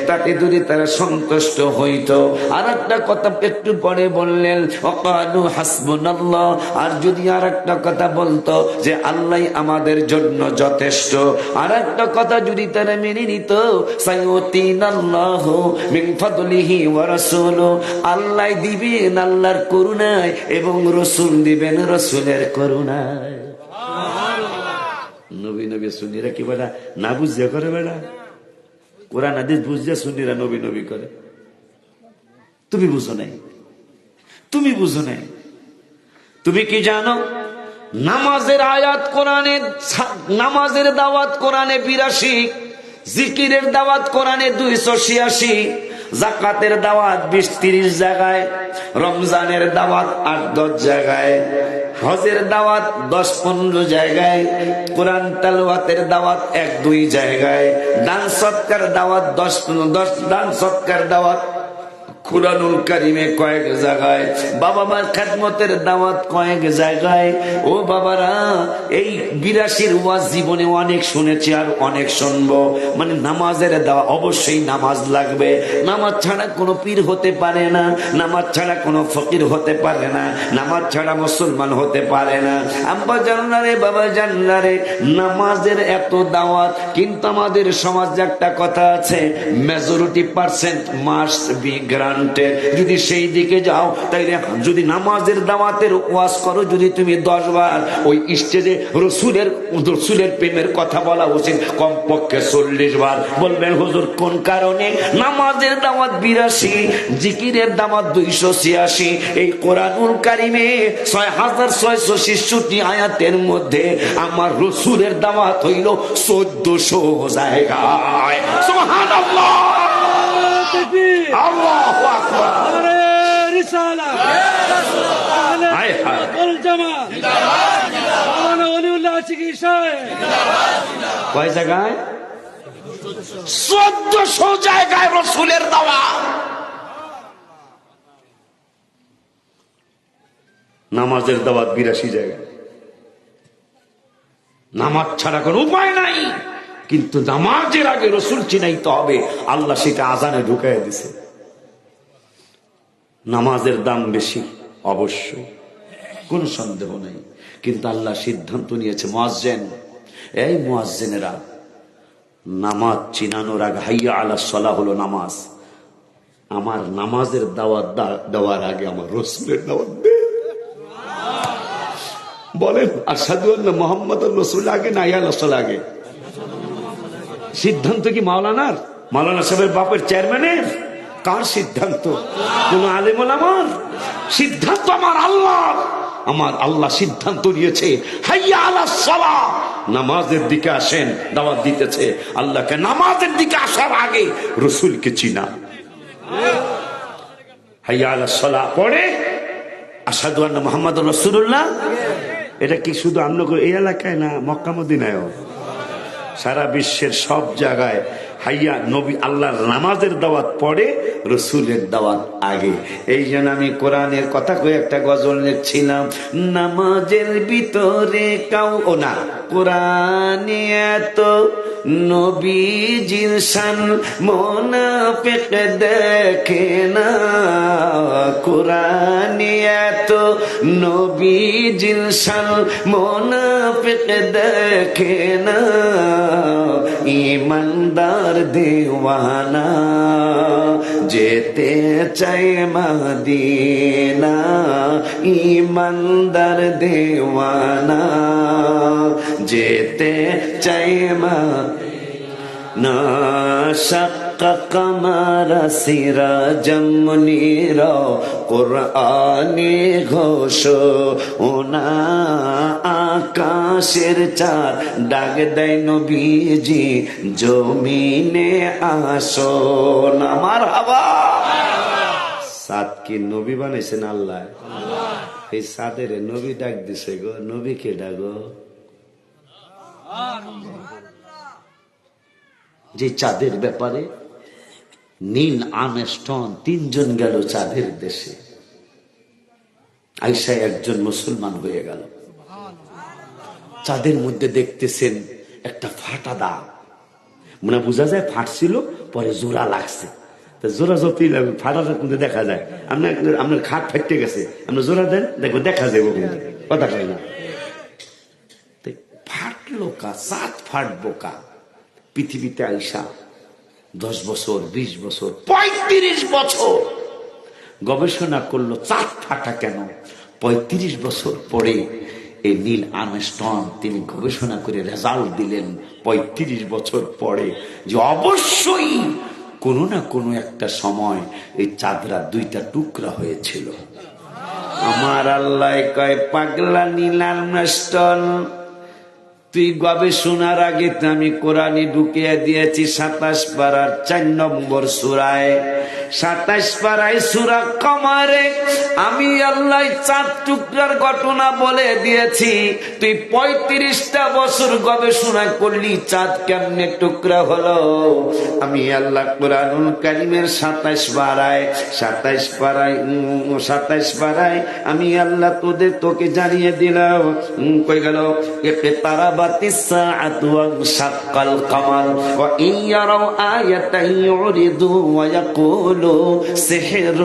তাতে যদি তারা সন্তুষ্ট হইতো। আর একটা কথা একটু পরে বললেন ওয়াকালু হাসবুনাল্লাহ, আর যদি আর একটা কথা বলতো যে আল্লাহ আমাদের জন্য যথেষ্ট, আর একটা কথা যদি তারা মেনে নিত সাইয়ুতিনাল্লাহু মিন ফাদলিহি ওয়া রাসূলুহু, আল্লাহ দিবেন আল্লাহর করুণায় এবং রসুল দিবেন রসুলের করুণায়। নবী নবী সুন্নিরা কি বেটা না বুঝে করে, বেটা কোরআন হাদিস বুঝে সুন্নিরা নবী নবী করে। তুমি বুঝো নাই, তুমি বুঝো নাই। তুমি কি জানো নামাজের আয়াত কোরআনে, নামাজের দাওয়াত কোরআনে 82, জিকিরের দাওয়াত কোরআনে 286, যাকাতের দাওয়াত 20-30 জায়গায়, রমজানের দাওয়াত 8-10 জায়গায়, হজের দাওয়াত 10-15 জায়গায়, কোরআন তেলাওয়াতের দাওয়াত 1-2 জায়গায়, দান সৎকার দাওয়াত 10 দান সৎকার দাওয়াত কুরআনুল কারীমে কয়েক জায়গায়, বাবা মার খেদমতের দাওয়াত কয়েক জায়গায়। ও বাবারা, এই 82 ওয়াজ জীবনে অনেক শুনেছি আর অনেক শুনবো। মানে নামাজের দাওয়া, অবশ্যই নামাজ লাগবে, নামাজ ছাড়া কোনো পীর হতে পারে না, নামাজ ছাড়া কোনো ফকির হতে পারে না, নামাজ ছাড়া মুসলমান হতে পারে না। আব্বা জানলারে বাবা জানলারে, নামাজের এত দাওয়াত, কিন্তু আমাদের সমাজে একটা কথা আছে, majority percent must be granted. যদি সেই দিকে যাও তাইলে যদি নামাজের দাওয়াতের ওয়াজ করো, যদি তুমি 10 বার ওই স্টেজে রসুলের প্রেমের কথা বলা উচিত, কমপক্ষে 40 বার বলবেন হুজুর কোন কারণে? নামাজের দাওয়াত 82, জিকিরের দাওয়াত 286, এই কোরআনুল কারীমে 6666 আয়াতের মধ্যে আমার রসুলের দাওয়াত হইল 1400 জায়গায়। সুবহানাল্লাহ, আল্লাহু আকবার। আরে রিসালা আলে ওয়াল জামাত জিন্দাবাদ জিন্দাবাদ, মাওলানা ওলিউল্লাহ আশিকি সাহেব জিন্দাবাদ জিন্দাবাদ। কয় জায়গায়? 1400 জায়গায় রাসূলের দাওয়াত। নামাজের দাওয়াত 82 জায়গায়। নামাজ ছাড়া কোনো উপায় নাই, কিন্তু নামাজের আগে রসুল চিনাইতে হবে, আল্লাহ সেটা আজানে ঢুকাইয়া দিছে। নামাজের দাম বেশি অবশ্যই, কোন সন্দেহ নেই, কিন্তু আল্লাহ সিদ্ধান্ত নিয়েছে মুয়াজ্জিন, এই মুয়াজ্জিনেরা নামাজ চিনানোর আগে হাইয়া আলা সালাহ হলো নামাজ, আমার নামাজের দাওয়াত দেওয়ার আগে আমার রসুলের দাওয়াত দে। বলেন আশহাদু আন্না মুহাম্মাদুর রাসূল আগে না ইয়া রাসূল আগে? সিদ্ধান্ত কি মাওলানার? মাওলানা সাহেবের বাপের চেয়ারম্যানের? কার সিদ্ধান্ত? কোন আলেম ওলামার সিদ্ধান্ত? আমার আল্লাহ। আমার আল্লাহ সিদ্ধান্ত নিয়েছে হাইয়া আলাস সালাহ, নামাজের দিকে আসেন, দাওয়াত দিতেছে। আল্লাহকে নামাজের দিকে আসার আগে রসুলকে চিনা। হাইয়া আলাস সালাহ পড়ে আশহাদু আন্না মুহাম্মাদুর রাসূলুল্লাহ। এটা কি শুধু আমরা এই এলাকায় না, মক্কা মদিনায়ও সারা বিশ্বের সব জায়গায় হাইয়া নবী আল্লাহর নামাজের দাওয়াত পড়ে, রসুলের দাওয়াত আগে। এই জন্য আমি কোরআনের কথা কয়ে একটা গজল লিখছিলাম, নামাজের ভিতরে কাউ ও না কোরআনে এত নবীজির শান মুনাফিক দেখে না, কোরআনে এত নবীজির শান মুনাফিক দেখে না, ইমানদার দেওয়ানা যেতে চায় মদিনা, ইমানদার দেওয়ানা যেতে চায় মদিনা। শাক্কা কামারা সিরাজাম মুনীরা কোরআনে ঘোষণা, আকাশের চাঁদ ডাক দেয় নবীজি জমিনে আসুন। আমার হাওয়া সাত কি নবী বানাইছেন আল্লাহ? এই সাদের নবী ডাক দিছে গো। নবীকে ডাকো। যে চাঁদের ব্যাপারে নীল আর্মস্ট্রং 3 জন গেল চাঁদের দেশে, আয়েশা একজন মুসলমান হয়ে গেল। চাঁদের মধ্যে দেখতেছেন একটা ফাটা দাগ, মনে বোঝা যায় ফাটছিল, পরে জোড়া লাগছে। জোড়া যতই লাগবে ফাটাটা কিন্তু দেখা যায়। আপনার খাট ফেটে গেছে, আপনি জোড়া দেন, দেখো দেখা যাবো, কথা কয় না। ফাটলো কা, চাঁদ ফাটবো কা? পৃথিবীতে আইসা 10 বছর 20 বছর 35 বছর গবেষণা করলো চাঁদ ফাটা কেন। 35 বছর পরে এই নীল আর্মস্ট্রং তিনি গবেষণা করে রেজাল্ট দিলেন 35 বছর পরে যে অবশ্যই কোনো না কোনো একটা সময় এই চাঁদরা 2টা টুকরা হয়েছিল। আমার আল্লাহ কয় পাগলা নীল আর্মস্ট্রং, তুই গবেষণার আগে তো আমি কোরআনে ঢুকিয়ে দিয়েছি 27 পারার 4 নম্বর সূরায়। 27 পারায় সূরা কমারে আমি আল্লাহ চাঁদ টুকরার ঘটনা বলে দিয়েছি। তুই 35টা বছর গবেষণা করলি চাঁদ কেমনে টুকরা হলো। আমি আল্লাহ কোরআনুল কারীমের 27 পারায় আমি আল্লাহ তোকে জানিয়ে দিলাম। কই গেল তারা الساعة وانشق القمر وإن يروا آية يعرضوا ويقولوا سحر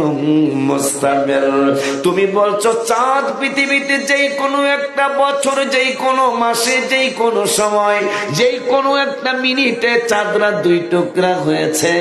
مستمر। তুমি বলছো চাঁদ পৃথিবীতে যেই কোনো একটা বছর, যেই কোনো মাসে, যেই কোনো সময়, যেই কোনো একটা মিনিটে চাঁদরা 2 টুকরা হয়েছে।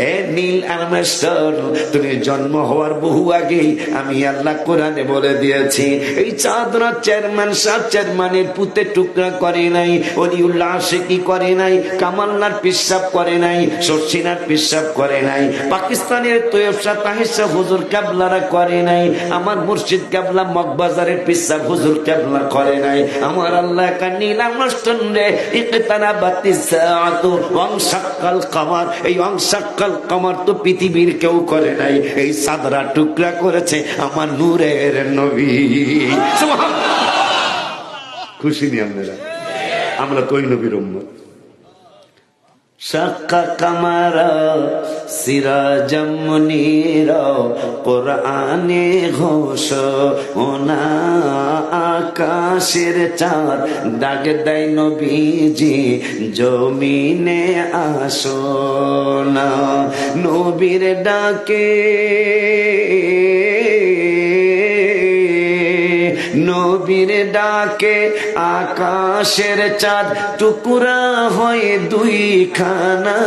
এ নীল আর্মস্ট্রং, তুমি জন্ম হওয়ার বহু আগেই আমি আল্লাহ কোরআনে বলে দিয়েছি এই চাঁদরা চেয়ারম্যানের পুতে টুকরা করে নাই, অলিউল্লাহ আশিকি করে নাই, কামালনার পিশাব করে নাই, শর্ষিনার পিশাব করে নাই, পাকিস্তানের তৈয়ব শাহ তাহির শাহ হুজুর কেবলারা করে নাই, আমার মুর্শিদ কেবলা মগবাজারের পিশাব হুজুর কেবলা করে নাই। আমার আল্লাহ নীল আর্মস্ট্রং রে ইকতারাবাতিস সাআতু ওয়ানশাক্কাল কমার, এই ওয়ানশাক্কাল কমার তো পৃথিবীর কেউ করে নাই, এই চাঁদরা টুকরা করেছে আমার নূরের নবী। সুবহানাল্লাহ। খুশি নি আপনারা? আমরা তো ওই নবীর উম্মত। শাক্কা কামারা সিরাজাম মুনীরা কোরআনে ঘোষণা, আকাশের চাঁদ ডাক দেয় নবীজি জমিনে আসোনা। নবীর ডাকে নবীর ডাকে আকাশের চাঁদ টুকরা হয় দুইখানা,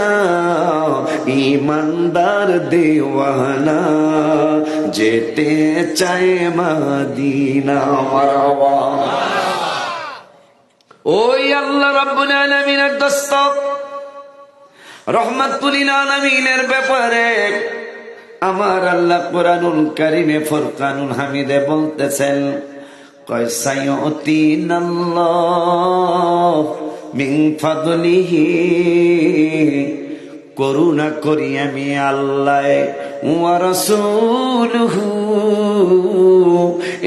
ইমানদার দেওয়ানা যেতে চায় মদিনা। মারহাবা। ওই আল্লাহ রাব্বুল আলামিনের দস্তক রহমাতুল লিল আলামিনের ব্যাপারে আমার আল্লাহ কুরআনুল কারীমে ফুরকানুল হামিদে বলতেছেন, কয় সাইয়ুতিনাল্লাহ মিন ফাদলিহি, করুণা করি আমি আল্লাহ ওয়া রাসূলুহু,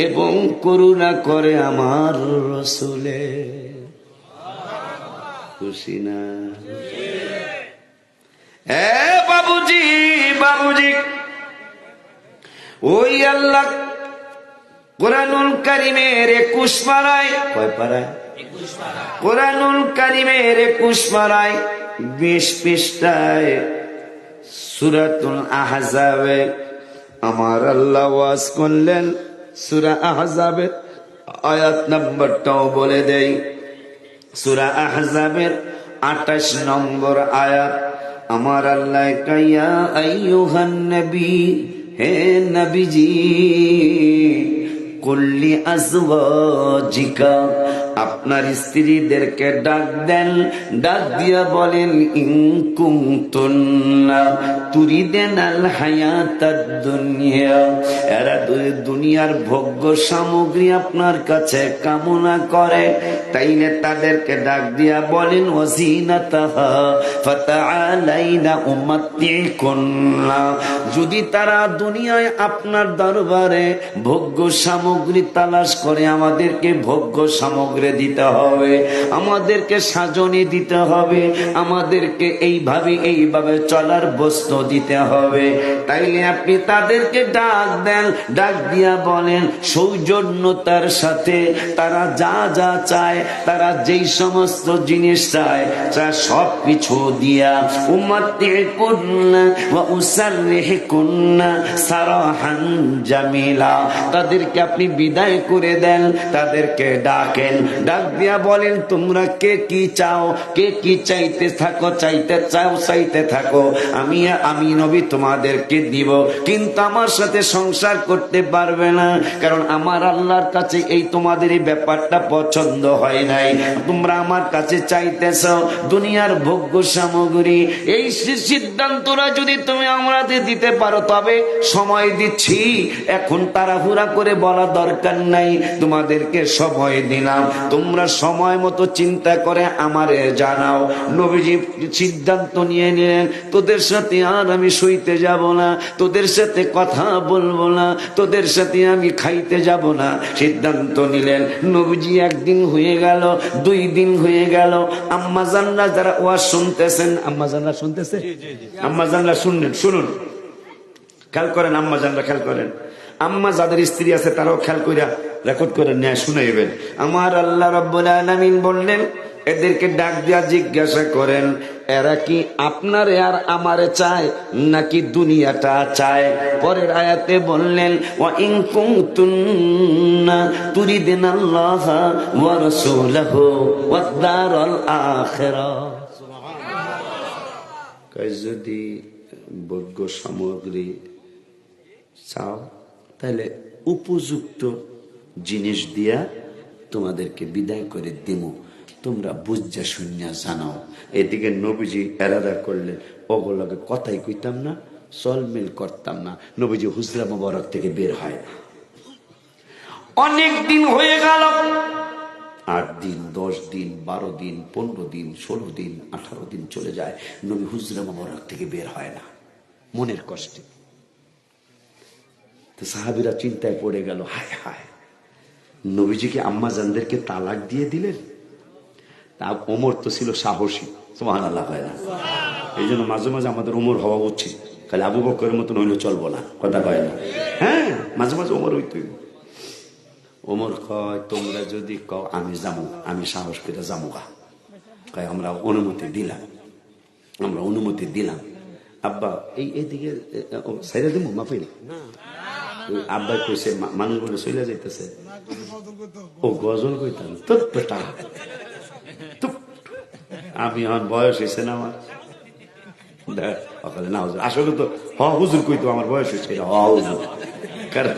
এবং করুণা করে আমার রাসূলে। খুশি না? বাবুজি বাবুজি, ওই আল্লাহ কুরআনুল কারীমের 21 পারায়, কয় পারায়? কুরআনুল কারীমের 21 পারায় 20 পৃষ্ঠায় সূরাতুল আহজাবে আমার আল্লাহ ওয়াজ করলেন। সূরা আহজাবের আয়াত নাম্বারটাও বলে দেই, সূরা আহজাবের 28 নম্বর আয়াত। আমার আল্লাহ কাইয়া আইয়ুহান নবী, হে নবীজি, কুল্লি আজওয়াজিকা, আপনার স্ত্রীদেরকে ডাক দেন, ডাক দিয়া বলেন, ইন কুনতুন্না তুরিদেনাল হায়াতাদ দুনিয়া, এরা দুনিয়ার ভোগ্য সামগ্রী আপনার কাছে কামনা করে, তাইলে তাদেরকে ডাক দিয়া বলেন, ওয়াজিনাতাহা ফাতাআলাইনা উম্মাতিকুন্না, যদি তারা দুনিয়ায় আপনার দরবারে ভোগ্য সামগ্রী তালাশ করে, আমাদেরকে ভোগ্য সামগ্রী দিতে হবে, আমাদেরকে সাজনি দিতে হবে, আমাদেরকে এইভাবে চলার বস্তু দিতে হবে, তাইলে আপনি তাদেরকে ডাক দেন, ডাক দিয়া বলেন সৌজন্যতার সাথে তারা যা যা চায়, তারা যেই সমস্ত জিনিস চায়, সব কিছু দিয়া উম্মাতিকুন্না ওয়া উসাররিহুকুন্না সারাহান জামিলা, তাদেরকে আপনি বিদায় করে দেন, তাদেরকে ডাকেন, ডাক দিয়া বলেন তোমরা কে কি চাও, কে কি চাইতে থাকো, চাইতে থাকো, আমি নবী তোমাদেরকে দিব, কিন্তু আমার সাথে সংসার করতে পারবে না, কারণ আমার আল্লাহর কাছে এই তোমাদের এই ব্যাপারটা পছন্দ হয় নাই। তোমরা আমার কাছে চাইতেছ দুনিয়ার ভোগ্য সামগ্রী, এই সিদ্ধান্তরা যদি তুমি আমাদের দিতে পারো তবে সময় দিচ্ছি, এখন তাড়াহুড়া করে বলা দরকার নাই, তোমাদেরকে সময় দিলাম, তোমরা সময় মতো চিন্তা করে আমারে জানাও। নবীজি সিদ্ধান্ত নিয়ে নিলেন, তোদের সাথে আর আমি শুইতে যাব না, তোদের সাথে কথা বলবো না, তোদের সাথে আমি খাইতে যাব না, সিদ্ধান্ত নিলেন। নবীজি একদিন হয়ে গেল, 2 দিন হয়ে গেল, আম্মা জানরা যারা ওয়াজ শুনতেছেন, আম্মা জানরা শুনতেছে, আম্মা জানরা শুনুন, খেয়াল করেন, আম্মা জানরা খেয়াল করেন, আম্মা যাদের স্ত্রী আছে তারাও খেয়াল কইরা রেকর্ড করে নিয়ে শুনাইবেন। আমার আল্লাহ রাব্বুল আলামিন বললেন, এদেরকে ডাক দিয়া জিজ্ঞাসা করেন, এরা কি আপনারে আর আমারে চায় নাকি দুনিয়াটা চায়? পরের আয়াতে বললেন, ওয়া ইন কুনতুন্না তুরিদিনাল্লাহা ওয়া রাসূলাহু ওয়াদ দারাল আখিরা, যদি ভোগ্য সামগ্রী চাও তাহলে উপযুক্ত জিনিস দিয়া তোমাদেরকে বিদায় করে দিব, তোমরা বুঝা শুনিয়া জানাও। এদিকে নবীজি এরাদা করলেন, ওগুলোকে কথাই কইতাম না, চলমিল করতাম না। নবীজি হুজরা মুবারক থেকে বের হয়। অনেক দিন হয়ে গেল, 8 দিন, 10 দিন, 12 দিন, 15 দিন, 16 দিন, 18 দিন চলে যায়, নবী হুজরা মুবারক থেকে বের হয় না, মনের কষ্টে। তো সাহাবীরা চিন্তায় পড়ে গেল, হায় হায়, নবীজিকে আম্মা জানদেরকে তালাক দিয়ে দিলেন। তা ওমর তো ছিল সাহসী, সুবহানাল্লাহ। এই জন্য মাঝে মাঝে আমাদের ওমর হওয়া উচিত, খালি আবু বকরের মতন হইলে চলবো না, কথা কয় না। হ্যাঁ, মাঝে মাঝে ওমর হইতে। ওমর কয়, তোমরা যদি কও আমি যাবো, আমি সাহস করে যাবো গা, কয় আমরা অনুমতি দিলাম। আব্বা এইদিকে ছেড়ে দেবো, মাফি আব্বাই কইছে মানুষ বলে চলে যাইতেছে, ও গজল কইতাম তো বেটা। আমি এখন বয়স হয়েছে না আমার, না আসলে তো হুজুর কইতো আমার বয়স হয়েছে, হুজুর। কারণ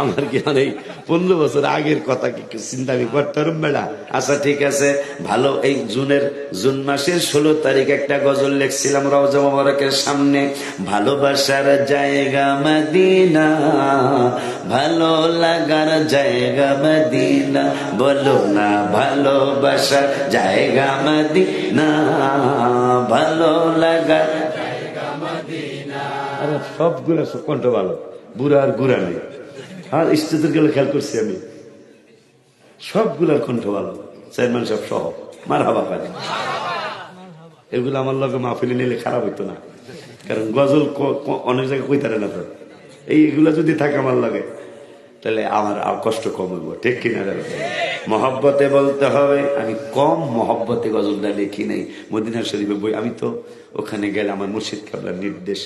আমার কি এই 15 বছর আগের কথা কি চিন্তা আমি করতে পারব বেড়া। আচ্ছা ঠিক আছে, ভালো। এই জুন মাসের 16 তারিখ একটা গজল লিখছিলাম রওজা মোবারকের সামনে, ভালোবাসার জায়গা মদিনা, ভালো লাগার জায়গা মদিনা, বলো না ভালোবাসার জায়গা মদিনা, ভালো লাগার জায়গা মদিনা। আরে সবগুলো কণ্ঠ ভালো, বুড়া আর গুড়া নেই। আর স্টেজের গুলো খেয়াল করছি আমি, সবগুলার কণ্ঠ ভালো, চেয়ারম্যান সব সহ মারহাবা পারে। এগুলো আমার লগে মাহফিলে নিলে খারাপ হইতো না, কারণ গজল অনেক জায়গায় কইতারে না। তো এইগুলা যদি থাকে আমার লগে, তাহলে আমার আর কষ্ট কম হইব, ঠিক কিনা? মহব্বতে বলতে হবে। আমি কম মহব্বতে গজলটা লিখি নাই। মদিনা শরীফে বই, আমি তো ওখানে গেলে আমার মুর্শিদ কাবলার নির্দেশ,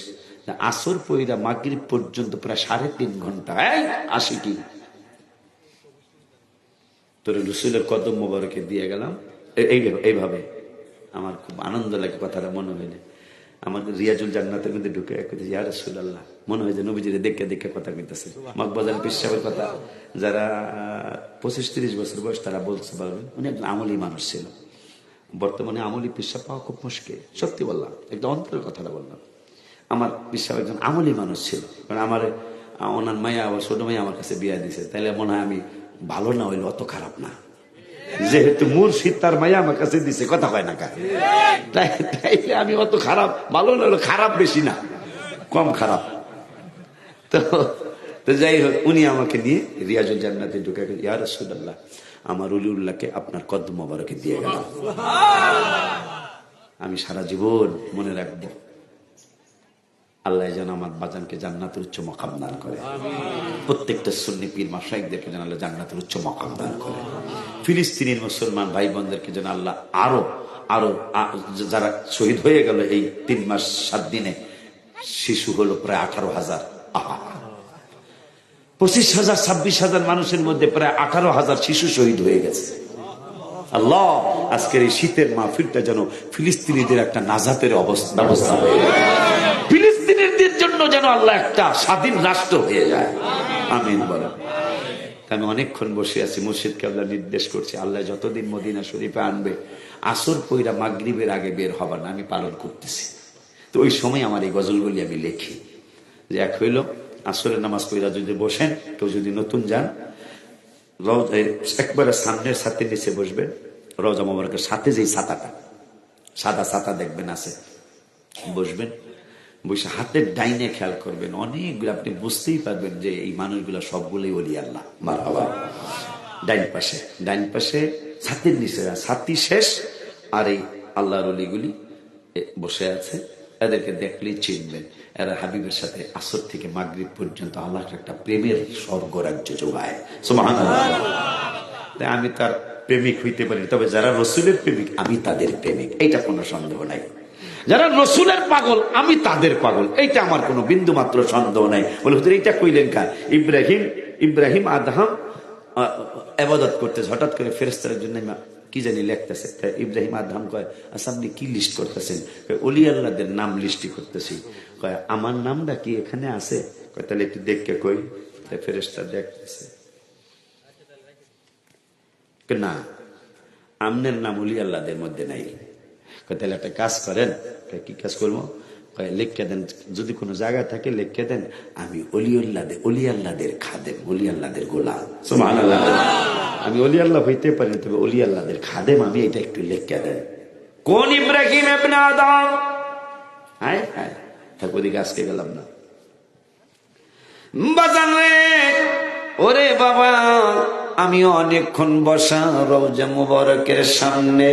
আসর পইরা মাগরিব পর্যন্ত প্রায় 3.5 ঘন্টা আসি কি তোর রসুলের কদম মোবারকে দিয়ে গেলাম। এইভাবে আমার খুব আনন্দ লাগে, কথাটা মনে হইলে আমাদের রিয়াজুল জান্নাতের মধ্যে ঢুকে ইয়া রাসূলুল্লাহ, মনে হয় যে নবীজিরে দেখে দেখে কথা কইতেছে। মকবুজান পীর সাহেবের কথা যারা 25-30 বছর বয়স তারা বলতে পারবেন, উনি একজন আমলি মানুষ ছিল। বর্তমানে আমলি পীর সাহেব পাওয়া খুব মুশকিল, সত্যি বললাম, একদম অন্তরের কথাটা বললাম। আমার পীর সাহেব একজন আমলি মানুষ ছিল, কারণ আমার ওনার মাইয়া, আবার ছোট মাইয়া আমার কাছে বিয়া দিছে, তাইলে মনে হয় আমি ভালো না হইলে অত খারাপ না, যেহেতু মুর্শিদ তার মাইয়া আমার কাছে দিছে, কথা কয় না কার, তাইলে আমি অত খারাপ, ভালো না হলো খারাপ বেশি না, কম খারাপ। তো যাই হোক, উনি আমাকে নিয়ে রিয়াজুল জান্নাতে ঢুকে গেল, ইয়া রাসূলুল্লাহ আমার ওলিউল্লাহকে আপনার কদম মোবারকে দিয়ে গেলাম, আমি সারা জীবন মনে রাখবো, আল্লাহ যেন আমার বাজানকে জান্নাতের উচ্চ মাকাম দান করে, প্রত্যেকটা সুন্নি পীর মাশায়েখদেরকে যেন আল্লাহ জান্নাতের উচ্চ মাকাম দান করে, ফিলিস্তিনের মুসলমান ভাই বোনদেরকে যেন আল্লাহ আরো আরো যারা শহীদ হয়ে গেল এই 3 মাস 7 দিনে, শিশু হলো প্রায় 18,000, 25,000 26,000 মানুষের মধ্যে প্রায় 18,000 শিশু শহীদ হয়ে গেছে। আল্লাহ আজকের এই শীতের মাহফিলটা যেন ফিলিস্তিনিদের একটা নাজাতের ব্যবস্থা হয়ে যায়, ফিলিস্তিনিদের জন্য যেন আল্লাহ একটা স্বাধীন রাষ্ট্র হয়ে যায়, আমিন বলেন। আমি অনেকক্ষণ বসে আছি, মুর্শিদ কেবলা নির্দেশ করছে, আল্লাহ যতদিন মদিনা শরীফে আনবে আসর পইরা মাগরিবের আগে বের হবার না, আমি পালন করতেছি। তো ওই সময় আমার এই গজলগুলি আমি লিখি, যে এক হইল আসরের নামাজ পইরা যদি বসেন, কেউ যদি নতুন যান, একবারে সামনের ছাতির নিচে বসবেন, রওজা মোবারকের সাথে যেই ছাতাটা সাদা ছাতা দেখবেন আছে, বসবেন, বসে হাতের ডাইনে খেয়াল করবেন, অনেকগুলো আপনি বুঝতেই পারবেন যে এই মানুষগুলো সবগুলোই ওলি আল্লাহ, মারহাবা। ডাইন পাশে ছাতির নিচে ছাতি শেষ, আর এই আল্লাহর ওলিগুলি বসে আছে, এদেরকে দেখলেই চিনবেন, এরা হাবিবের সাথে আসর থেকে মাগরিব পর্যন্ত আল্লাহর একটা প্রেমের স্বর্গ রাজ্য যোগায়, সুবহানাল্লাহ। আমি তার প্রেমিক হইতে পারি, তবে যারা রসুলের প্রেমিক আমি তাদের প্রেমিক, এইটা কোনো সন্দেহ নাই। যারা রসুলের পাগল আমি তাদের পাগল, এইটা আমার কোনো বিন্দু মাত্র সন্দেহ নাই। বলে হুজুর এইটা কইলেন কার? ইব্রাহিম আদহাম ইবাদত করতেছে, হঠাৎ করে ফেরেশতার জন্য কি জানি লিখতেছে, ইব্রাহিম আদহাম কয়, আচ্ছা আপনি কি লিস্ট করতেছেন? ওলি আল্লাহদের নাম লিস্ট করতেছি। কয় আমার নামটা কি এখানে আছে? কয় তাহলে একটু দেখকে কই। ফেরেশতা দেখতেছে, না আমনের নাম ওলি আল্লাহদের মধ্যে নাই। তাহলে একটা কাজ করেন। কি কাজ করবো? লিখে দেন, যদি কোনো জায়গায় থাকে লিখে দেন, আমি ওলি আল্লাহদের খাদেম, ওলি আল্লাহদের গোলাম, সুবহানাল্লাহ। আমি ওলি আল্লাহ হইতে পারি, তবে ওলি আল্লাহদের খাদেম আমি, এটা একটু লিখে দেন। কোন ইব্রাহিম ইবনে আদম? হায় হায়, থাক ওদিকে আজকে গেলাম না। বাজান রে, ওরে বাবা, আমি অনেকক্ষণ বসা রওজা মুবারকের সামনে,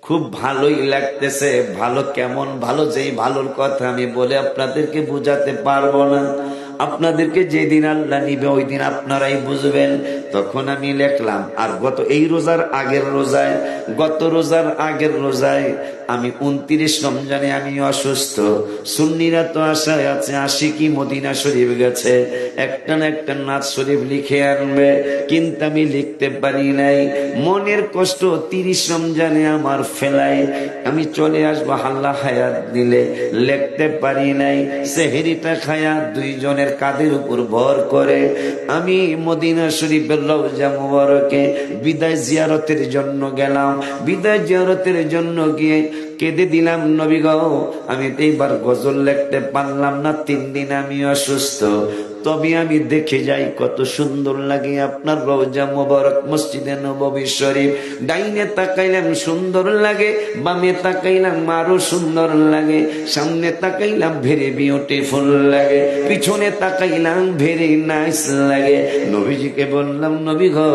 খুব ভালোই লাগতেছে। ভালো কেমন ভালো, যেই ভালোর কথা আমি বলে আপনাদেরকে বুঝাতে পারবো না। আপনাদেরকে যেদিন আল্লাহ নিবে ওই দিন আপনারাই বুঝবেন। তখন আমি লিখলাম, আর এই রোজার আগের রোজায়, গত রোজার আগের রোজায় আমি 29 রমজানে আমি অসুস্থ। সুন্নিরা তো আশায় আছে আশিকি মদিনা শরীফ গেছে, একটা না একটা নাচ শরীফ লিখে আনবে, কিন্তু আমি লিখতে পারি নাই। মনের কষ্ট 30 রমজানে আমার ফেলায়, আমি চলে আসবো আল্লাহ হায়াত দিলে, লিখতে পারি নাই। সেহরিটা খায়া দুইজনের কাঁধের উপর ভর করে আমি মদিনা শরীফের রওজা মুবারকে বিদায় জিয়ারতের জন্য গেলাম। বিদায় জিয়ারতের জন্য গিয়ে কেঁদে দিলাম, নবী গো আমি তো এইবার গজল লিখতে পারলাম না, 3 দিন আমি অসুস্থ। তবে আমি দেখে যাই কত সুন্দর লাগে আপনার রওজা মুবারক মসজিদে নববী শরীফ। ডাইনে তাকাইলাম সুন্দর লাগে, বামে তাকাইলাম আরো সুন্দর লাগে, সামনে তাকাইলাম ভেরি বিউটিফুল লাগে, পিছনে তাকাইলাম ভেরি নাইস লাগে। নবীজিকে বললাম, নবী গো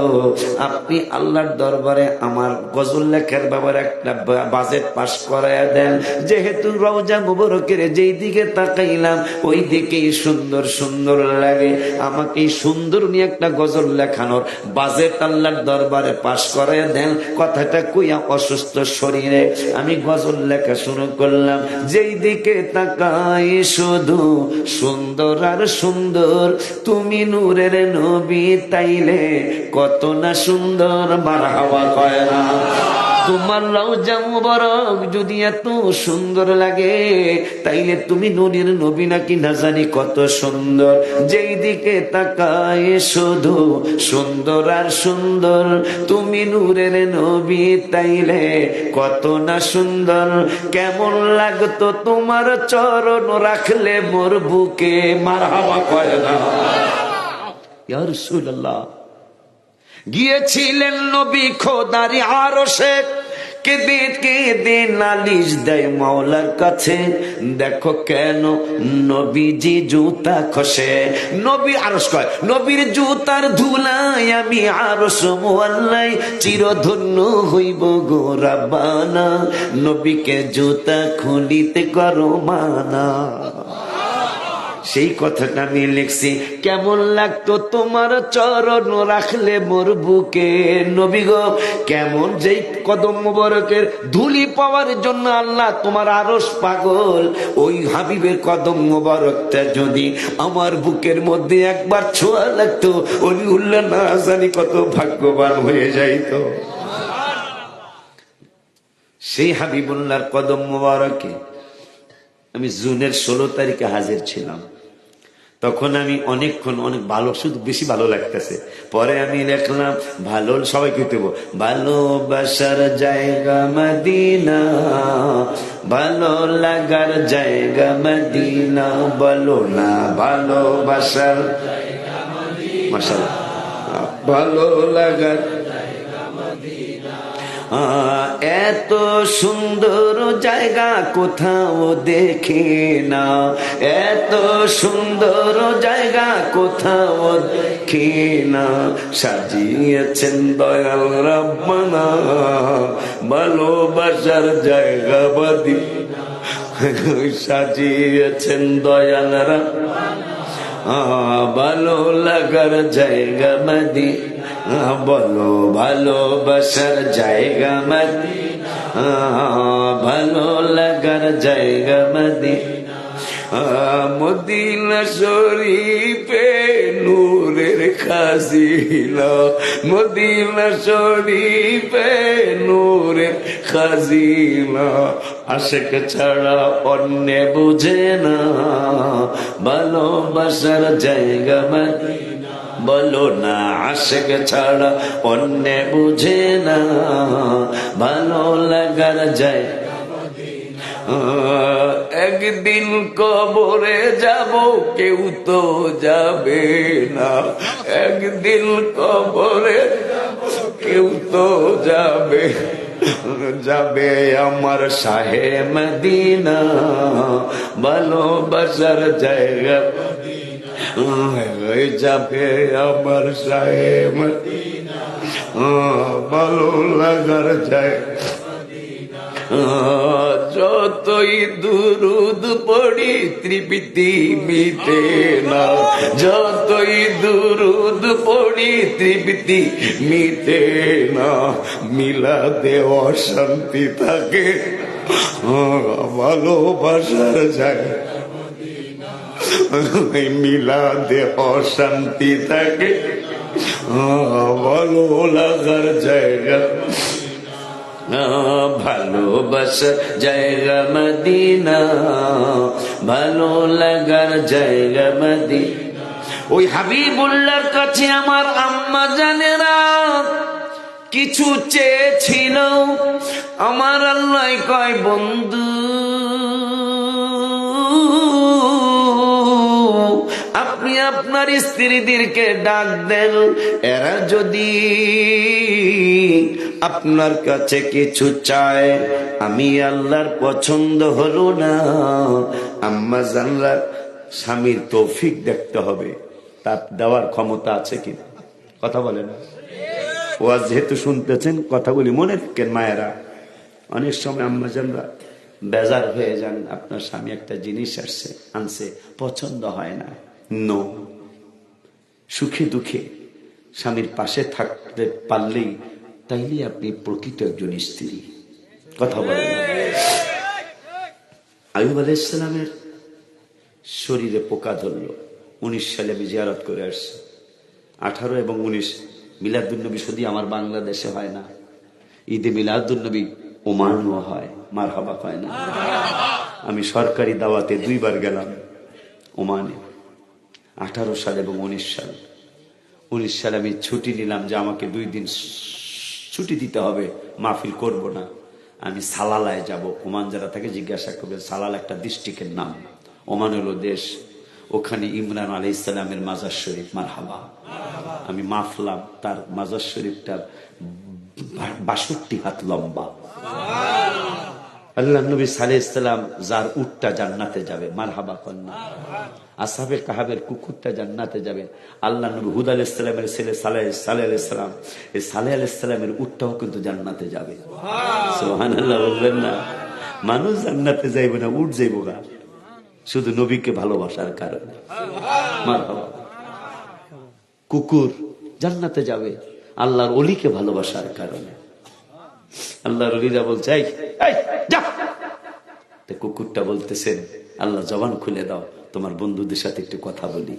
আপনি আল্লাহর দরবারে আমার গজল লেখার ব্যাপারে একটা বাজেট পাস করায়া দেন। যেহেতু রওজা মুবারকের যেই দিকে তাকাইলাম ওই দিকেই সুন্দর সুন্দর লাগে, আমাকে সুন্দর নিয়ে একটা গজল লেখানোর বাজেট আল্লাহর দরবারে পাশ করে দেন। কথাটা কইয়া অসুস্থ শরীরে আমি গজল লেখা শুরু করলাম। যেই দিকে তাকাই শুধু সুন্দর আর সুন্দর, তুমি নূরের নবী তাইলে কত না সুন্দর। মারহাবা কয় না? তোমার রওজা মুবারক যদি এত সুন্দর লাগে তাইলে তুমি নূরের নবী নাকি না জানি কত সুন্দর। যেই দিকে তাকায় শুধু সুন্দর আর সুন্দর, তুমি নূরের নবী তাইলে কত না সুন্দর। কেমন লাগতো তোমার চরণ রাখলে মোর বুকে। মারহাবা কয় না? ইয়া রাসূলুল্লাহ। গিয়েছিলেন নবী খোদারি আরশে, কেঁদে কেঁদে নালিশ দেয় মাওলার কাছে, দেখো কেন নবীজি জুতা খসে। নবী আরশ কয়, নবীর জুতার ধুলায় আমি আরশ মোয়াল্লাই চিরধন্য হইব গো রাব্বানা, নবীকে জুতা খুলিতে করো মানা। সেই কথাটা আমি লিখছি। কেমন লাগতো তোমার চরণ রাখলে মোর বুকে। নবী গো কেমন যেই কদম মোবারকের ধুলি পাওয়ার জন্য আল্লাহ তোমার আরশ পাগল, ওই হাবিবের কদম মোবারকটা যদি আমার বুকের মধ্যে একবার ছোঁয়া লাগতো ওলিউল্লাহ না জানি কত ভাগ্যবান হয়ে যাইতো। সেই হাবিবুল্লাহর কদম মোবারকে আমি জুনের 16 তারিখে হাজির ছিলাম। তখন আমি অনেকক্ষণ অনেক ভালো, শুধু বেশি ভালো লাগতেছে। পরে আমি লিখলাম ভালো, সবাই কইতে ভালোবাসার জায়গা মদিনা, ভালো লাগার জায়গা মদিনা, বলো না ভালোবাসার মাশাআল্লাহ ভালো লাগার। এত সুন্দর জায়গা কোথাও দেখে না, এত সুন্দর জায়গা কোথাও দেখে না, সাজিয়েছেন দয়াল রাব্বানা ভালোবাসার জায়গা মদিনা, সাজিয়েছেন দয়াল রাব্বানা ভালো লাগার জায়গা মদিনা, বলো ভালোবাসার জায়গা মদিনা, ভালো লাগার জায়গা মদিনা। মদিনা শরীফে নূরের খাজিনা, মদিনা শরীফে নূরের খাজিনা, আশিক ছাড়া অন্য বুঝে না ভালোবাসার জায়গা মদিনা, বলো না আশিক ছাড়া অন্য বুঝে না ভালো লাগার জায়গা। একদিন কবরে যাব কেউ তো যাবে না, একদিন কবরে কেউ তো যাবে, যাবে আমার শাহে মদিনা ভালোবাসার জায়গা, যাবে আমার শাহে মদিনা ভালো লাগার জায়গা। যতই দুরুদ পড়ি তৃপ্তি মিটে না, যতই দুরুদ পড়ি তৃপ্তি মিটে না, মিলাদে অশান্তি থাকে ভালোবাসার জায়গা, মিলাদে অশান্তি থাকে ভালো লাগার জায়গা, ভালোবাসার জায়গা মদিনা, ভালো লাগার জায়গা মদিনা। ওই হাবিবুল্লাহর কাছে আমার আম্মা জানেরা কিছু চেয়েছিল, আমার আল্লাহ কয় বন্ধু আপনি আপনার স্ত্রীদেরকে ডাক দেন, এরা যদি আপনার কাছে কিছু চায় আমি আল্লাহর পছন্দ হলো না, আম্মা জানরা স্বামীর তৌফিক দেখতে হবে, তার দেওয়ার ক্ষমতা আছে কিনা। কথা বলেন, ওয়াজ যেহেতু শুনতেছেন কথাগুলি মনে রাখেন মায়েরা। অনেক সময় আম্মা জানরা বেজার হয়ে যান, আপনার স্বামী একটা জিনিস আনছে পছন্দ হয় না। নো, সুখে দুঃখে স্বামীর পাশে থাকতে পারলেই তাইলে আপনি প্রকৃত একজন স্ত্রী। কথা বলেন, আইয়ুব আলাইহিস সালামের শরীরে পোকা ধরল। 19 সালে আমি জিয়ারত করে আসছি। 18 এবং 19 মিলাদুন্নবী শুধু আমার বাংলাদেশে হয় না, ঈদে মিলাদুন্নবী ওমানও হয়, মারহাবা হয় না। আমি সরকারি দাওয়াতে 2 বার গেলাম ওমানে, 18 সাল এবং 19 সাল। 19 সালে আমি ছুটি নিলাম যে আমাকে 2 দিন ছুটি দিতে হবে, মাহফিল করব না, আমি সালালায় যাব। ওমান যারা তাকে জিজ্ঞাসা করবে, সালাল একটা ডিস্ট্রিক্টের নাম, ওমান হলো দেশ। ওখানে ইমরান আলাইহিস সালামের মাজার শরীফ, মারহাবা। আমি মাফলাম, তার মাজার শরীফটা 62 হাত লম্বা। আল্লাহ নবী সালেহ ইসলাম যার উটটা জান্নাতে যাবে, মারহাবা কন্যা। আসহাবে কাহাবের কুকুরটা জান্নাতে যাবে। আল্লাহ নবী হুদ আলাইহিস সালামের ছেলে সালেহ আলাইহিস সালাম, এই সালেহ আলাইহিস সালামের উটটাও কিন্তু জান্নাতে যাবে। সুবহানাল্লাহ বলবেন না? মানুষ জান্নাতে যাইবে না, উট যাইব গা, শুধু নবীকে ভালোবাসার কারণে। মারহাবা। কুকুর জান্নাতে যাবে আল্লাহর ওলিকে ভালোবাসার কারণে। আল্লাহর ওলিরা বলছে এই যা, কুকুরটা বলতেছেন আল্লাহ জবান খুলে দাও, তোমার বন্ধুদের সাথে একটু কথা বলি।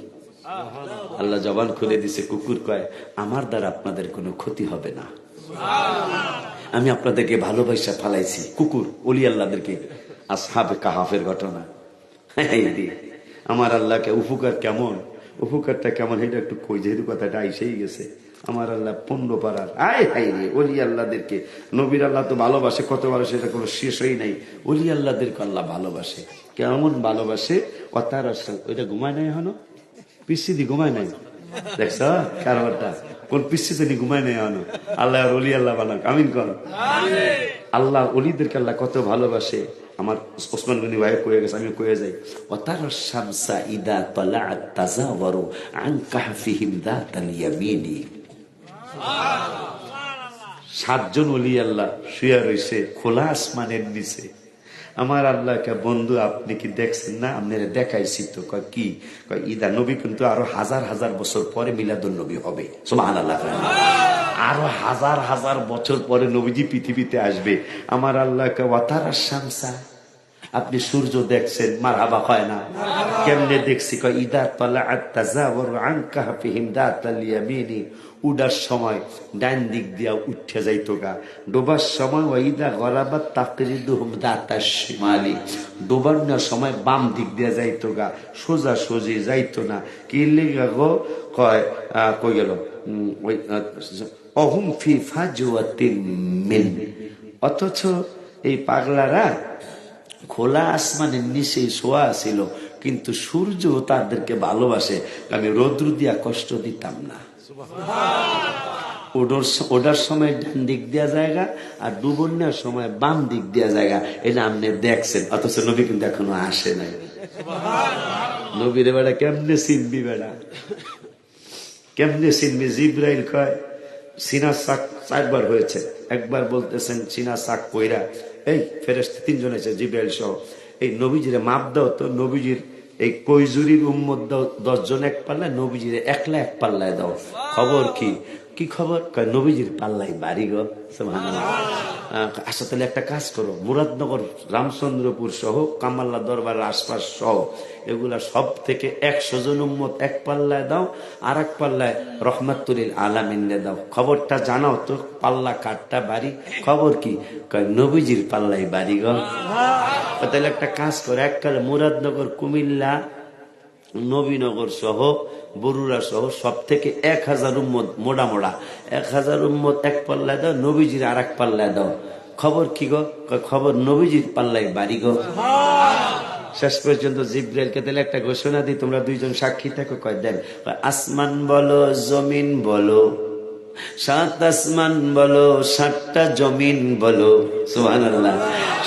আল্লাহ জবান খুলে দিছে। কুকুর কয় আমার দ্বারা আপনাদের কোনো ক্ষতি হবে না, আমি আপনাদেরকে ভালোবাসা ফালাইছি। কুকুর ওলি আল্লাহদেরকে, আসহাবে কাহাফের ঘটনা। আমার আল্লাহকে উপকার কেমন, উপকারটা কেমন এটা একটু কই, যেহেতু কথাটা আইসেই গেছে। আমার আল্লাহ 15 পাড়ার আয় হাই রে ওলি আল্লাহদেরকে, নবীর আল্লাহ তো ভালোবাসে, কত ভালোবাসে এটা কোনো শেষই নাই। ওলি আল্লাহদেরকে আল্লাহ ভালোবাসে, কেমন ভালোবাসে। কথার ওইটা ঘুমায় নাই, এখনো পিসি ঘুমায় নাই, দেখছ কারবারটা, কোন পিসি জানি ঘুমায় নাই এখনো। আল্লাহ ওলি আল্লাহ বানাক, আমিন কর। আল্লাহ ওলিদেরকে আল্লাহ কত ভালোবাসে। আমার ওসমান গনি ভাই কয়ে গেছে, আমি কয়ে যাই। ওয়াতারা শামসা ইদা তালাআত তাজাওয়ারু আন কাহফিহিম যাতাল ইয়ামিনি। 7 জন ওলি আল্লাহ শুয়ে রয়েছে খোলা আসমানের নিচে। আমার আল্লাহকে বন্ধু আপনি কি দেখছেন না? আপনারা দেখাইছি তো। কয় কি? কয় ঈদা নবী কিন্তু আরো হাজার হাজার বছর পরে মিলাদুন নবী হবে। সুবহানাল্লাহ। আরো হাজার হাজার বছর পরে নবীজি পৃথিবীতে আসবে। আমার আল্লাহকে ওয়াতারা শামসা, আপনি সূর্য দেখছেন, মারহাবা হয় না? কেমনে দেখছি? কয় ইদা তালাআত তাজাওয়ারু আন কাহফিহিম যাতাল ইয়ামিনি, উডার সময় ডান দিক দিয়া উঠে যাইতো গা, ডোবার সময় ওয়াইদা গরাবাত তাকরিদুহুম যাতাশ শিমালি, ডোবানোর সময় বাম দিক দিয়া যাইতো গা, সোজা সোজি যাইতো না। কি লিগা গো? কয় কই গেল ওই অহুম ফি ফাজওয়াতিন মিন, অথচ এই পাগলারা খোলা আসমানের নিচে শোয়া ছিল, কিন্তু সূর্য তাদেরকে ভালোবাসে। আমি রৌদ্র দিয়া কষ্ট দিতাম না। ওটার সময় ডান দিক দেওয়া জায়গা আর ডুবনের সময় বাম দিক দেওয়া জায়গা, এটা আপনি দেখছেন। অথচ নবী কিন্তু এখনো আসে নাই। নবীরে বেড়া কেমনে চিনবি? বেড়া কেমনে চিনবি? জিব্রাইল কয় সিনা সাক 4 বার হয়েছে। একবার বলতেছেন সিনা সাক কইরা এই ফেরেশতা 3 জন এসে জিব্রাইল সহ, এই নবীজিরে মাপ দাও তো, নবীজির এই কইজুরির উম্মত দাও 10 জন এক পাল্লায়, নবীজিরে একলা এক পাল্লায় দাও। খবর কি? কি খবর? কয় নবীজির পাল্লাই বাড়ি গো। সুবহানাল্লাহ। আচ্ছা তাহলে একটা কাজ করো, মুরাদনগর, রামচন্দ্রপুর সহ কামাল্লা দরবারের আশপাশ সহ এগুলা সব থেকে 100 জন উম্মত এক পাল্লায় দাও, আর এক পাল্লায় রহমাতুল আলামিনে দাও। খবরটা জানাও তো, পাল্লা কাঠটা বাড়ি। খবর কি? কয় নবীজির পাল্লাই বাড়ি গো। তাহলে একটা কাজ করো, এককালে মুরাদনগর, কুমিল্লা, নবীনগর সহ বরুড়া সহ সব থেকে 1000 উম্মত, মোড়া 1000 উম্মত এক পাল্লায় দাও, নবীজির আর এক পাল্লায় দাও। খবর কি গো? খবর নবীজির পাল্লায় বাড়ি গো। শেষ পর্যন্ত জিব্রাইলকে তাহলে একটা ঘোষণা দিই, তোমরা 2 জন সাক্ষী থাকো। কয় দেন, আসমান বলো জমিন বলো, 7 আসমান বলো, 7টা জমিন বলো, সুবহানাল্লাহ,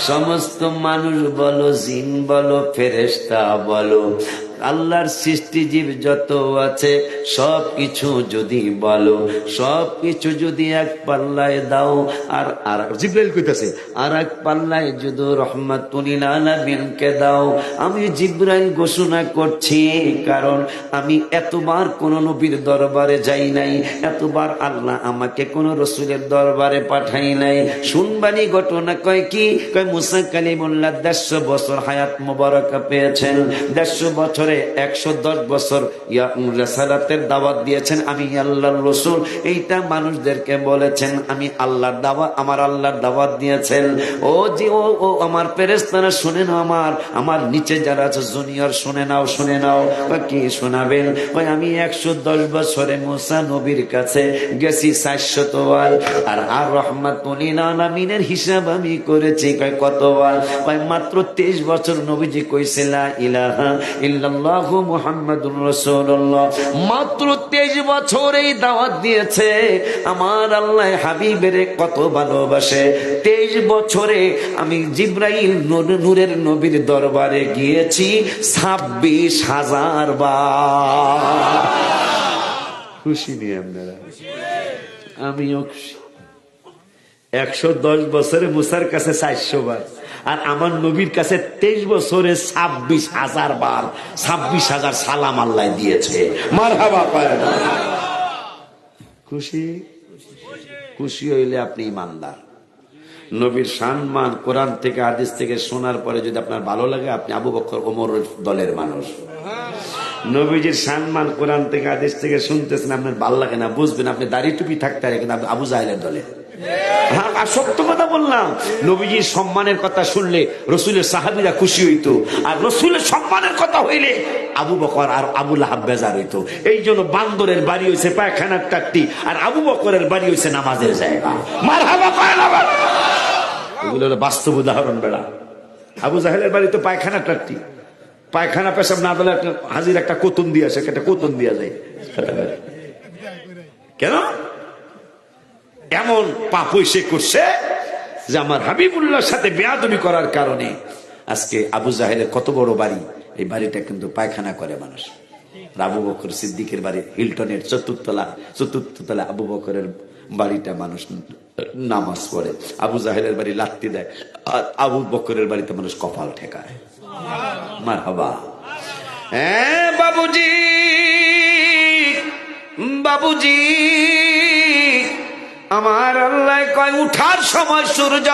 সমস্ত মানুষ বলো, জিন বলো, ফেরেশতা বলো, আল্লাহর সৃষ্টি জীব যত আছে সব কিছু যদি বলো, সব কিছু যদি এক পাল্লায় দাও, আর জিব্রাইল কইতাছে আর এক পাল্লায় যদি রহমাতুল আলামিনকে দাও। আমি জিব্রাইল ঘোষণা করছি, কারণ আমি এতবার কোন নবীর দরবারে যাই নাই, এতবার আল্লাহ আমাকে কোন রসুলের দরবারে পাঠাই নাই। শুনবানি ঘটনা। কয় কি? কয় মুসা কালিমুল্লাহ 150 বছর হায়াত মুবারাকা পেয়েছেন, 150 বছরে 110 বছর রিসালাতের দাওয়াত দিয়েছেন, আমি আল্লাহর রাসূল। এইটা মানুষদেরকে বলেছেন আমি আল্লাহর দাওয়াত, আমার আল্লাহর দাওয়াত দিয়েছেন। ও জি, ও আমার ফেরেশতারা শুনে নাও, আমার নিচে যারা আছে জুনিয়র শুনে নাও, শুনে নাও। কি শোনাবেন? আমি 110 বছরে মুসা নবীর কাছে গেছি 400 বার, আর রহমাতুল আলামিনের হিসাব আমি করেছি। কয় কতবার? মাত্র 23 বছর নবীজি কইছে লা ইলাহা ইল্লাল্লাহু মুহাম্মাদুর রাসূলুল্লাহ। মাত্র 23 বছর এই দাওয়াত দিয়েছে। আমার আল্লাহ হাবিবের কত ভালোবাসে। 23 বছরে আমি জিব্রাইল নূরের নবীর দরবারে গিয়েছি 26,000 বার। খুশি নিয়ে আপনারা? আমিও খুশি। 110 বছরে মুসার কাছে 400 বার, আর আমার নবীর কাছে 23 বছরে 26,000 বার, 26,000 সালাম আল্লাহ দিয়েছে। মারহাবা করেন। খুশি? খুশি হইলে আপনি ইমানদার। নবীর সম্মান কোরআন থেকে হাদিস থেকে শোনার পরে যদি আপনার ভালো লাগে, আপনি আবু বকর ওমরের দলের মানুষ। নবীজির সম্মান কোরআন থেকে হাদিস থেকে শুনতেছেন, আপনার ভালো লাগে না, বুঝবেন, আপনি দাড়ি টুপি থাকতে পারে, কিন্তু আপনি আবু জাহেলের দলে। হ্যাঁ, সত্য কথা বললাম। নবীজির সম্মানের কথা শুনলে রসুলের সাহাবীরা খুশি হইতো, আর রসুলের সম্মানের কথা হইলে আবু বকর আর আবু লাহাব বেজার হইতো। এই জন্য বান্দরের বাড়ি হয়েছে পায়খানার টাট্টি, আর আবু বকরের বাড়ি হয়েছে নামাজের জায়গা। মারহাবা করেন আবার। এগুলো হলো বাস্তব উদাহরণ। বেড়া আবু জাহেলের বাড়ি তো পায়খানা টাট্টি, পায়খানা পেশাব না দিলে হাজির একটা কোতন দিয়ে আসে, একটা কোতন দিয়া যায়। কেন এমন পাপ সে করছে যে আমার হাবিবুল্লাহর সাথে বেয়াদবি করার কারণে আজকে আবু জাহেলের কত বড় বাড়ি, এই বাড়িটা কিন্তু পায়খানা করে মানুষ। আবু বকর সিদ্দিকের বাড়ি হিলটনের চতুর্থ তলা আবু বকরের বাড়িটা মানুষ নামাজ পড়ে, আবু জাহেলের বাড়ি লাত্তি দেয়, আর আবু বকরের বাড়িতে মানুষ কপাল ঠেকায়। মারহাবা। হ্যাঁ বাবুজি, বাবুজি, আমার আল্লাহ কয় উঠার সময় সূর্য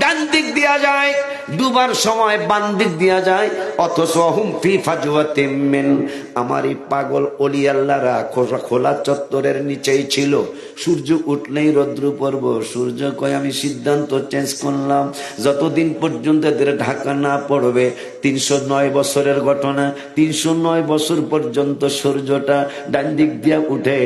ডান দিক দিয়া যায়, ডুবার সময় বাম দিক দিয়া যায়, অথচ হুম ফি ফাজওয়াতিম মিন। আমার এই পাগল ওলি আল্লাহরা খোলা চত্বরের নিচেই ছিল। সূর্য উঠলেই রৌদ্র পড়ব। সূর্য কয় আমি সিদ্ধান্ত চেঞ্জ করলাম, যতদিন পর্যন্ত এদের ঢাকা না পড়বে। 309 বছরের ঘটনা, 309 বছর পর্যন্ত সূর্যটা ডান দিক দিয়া উঠে,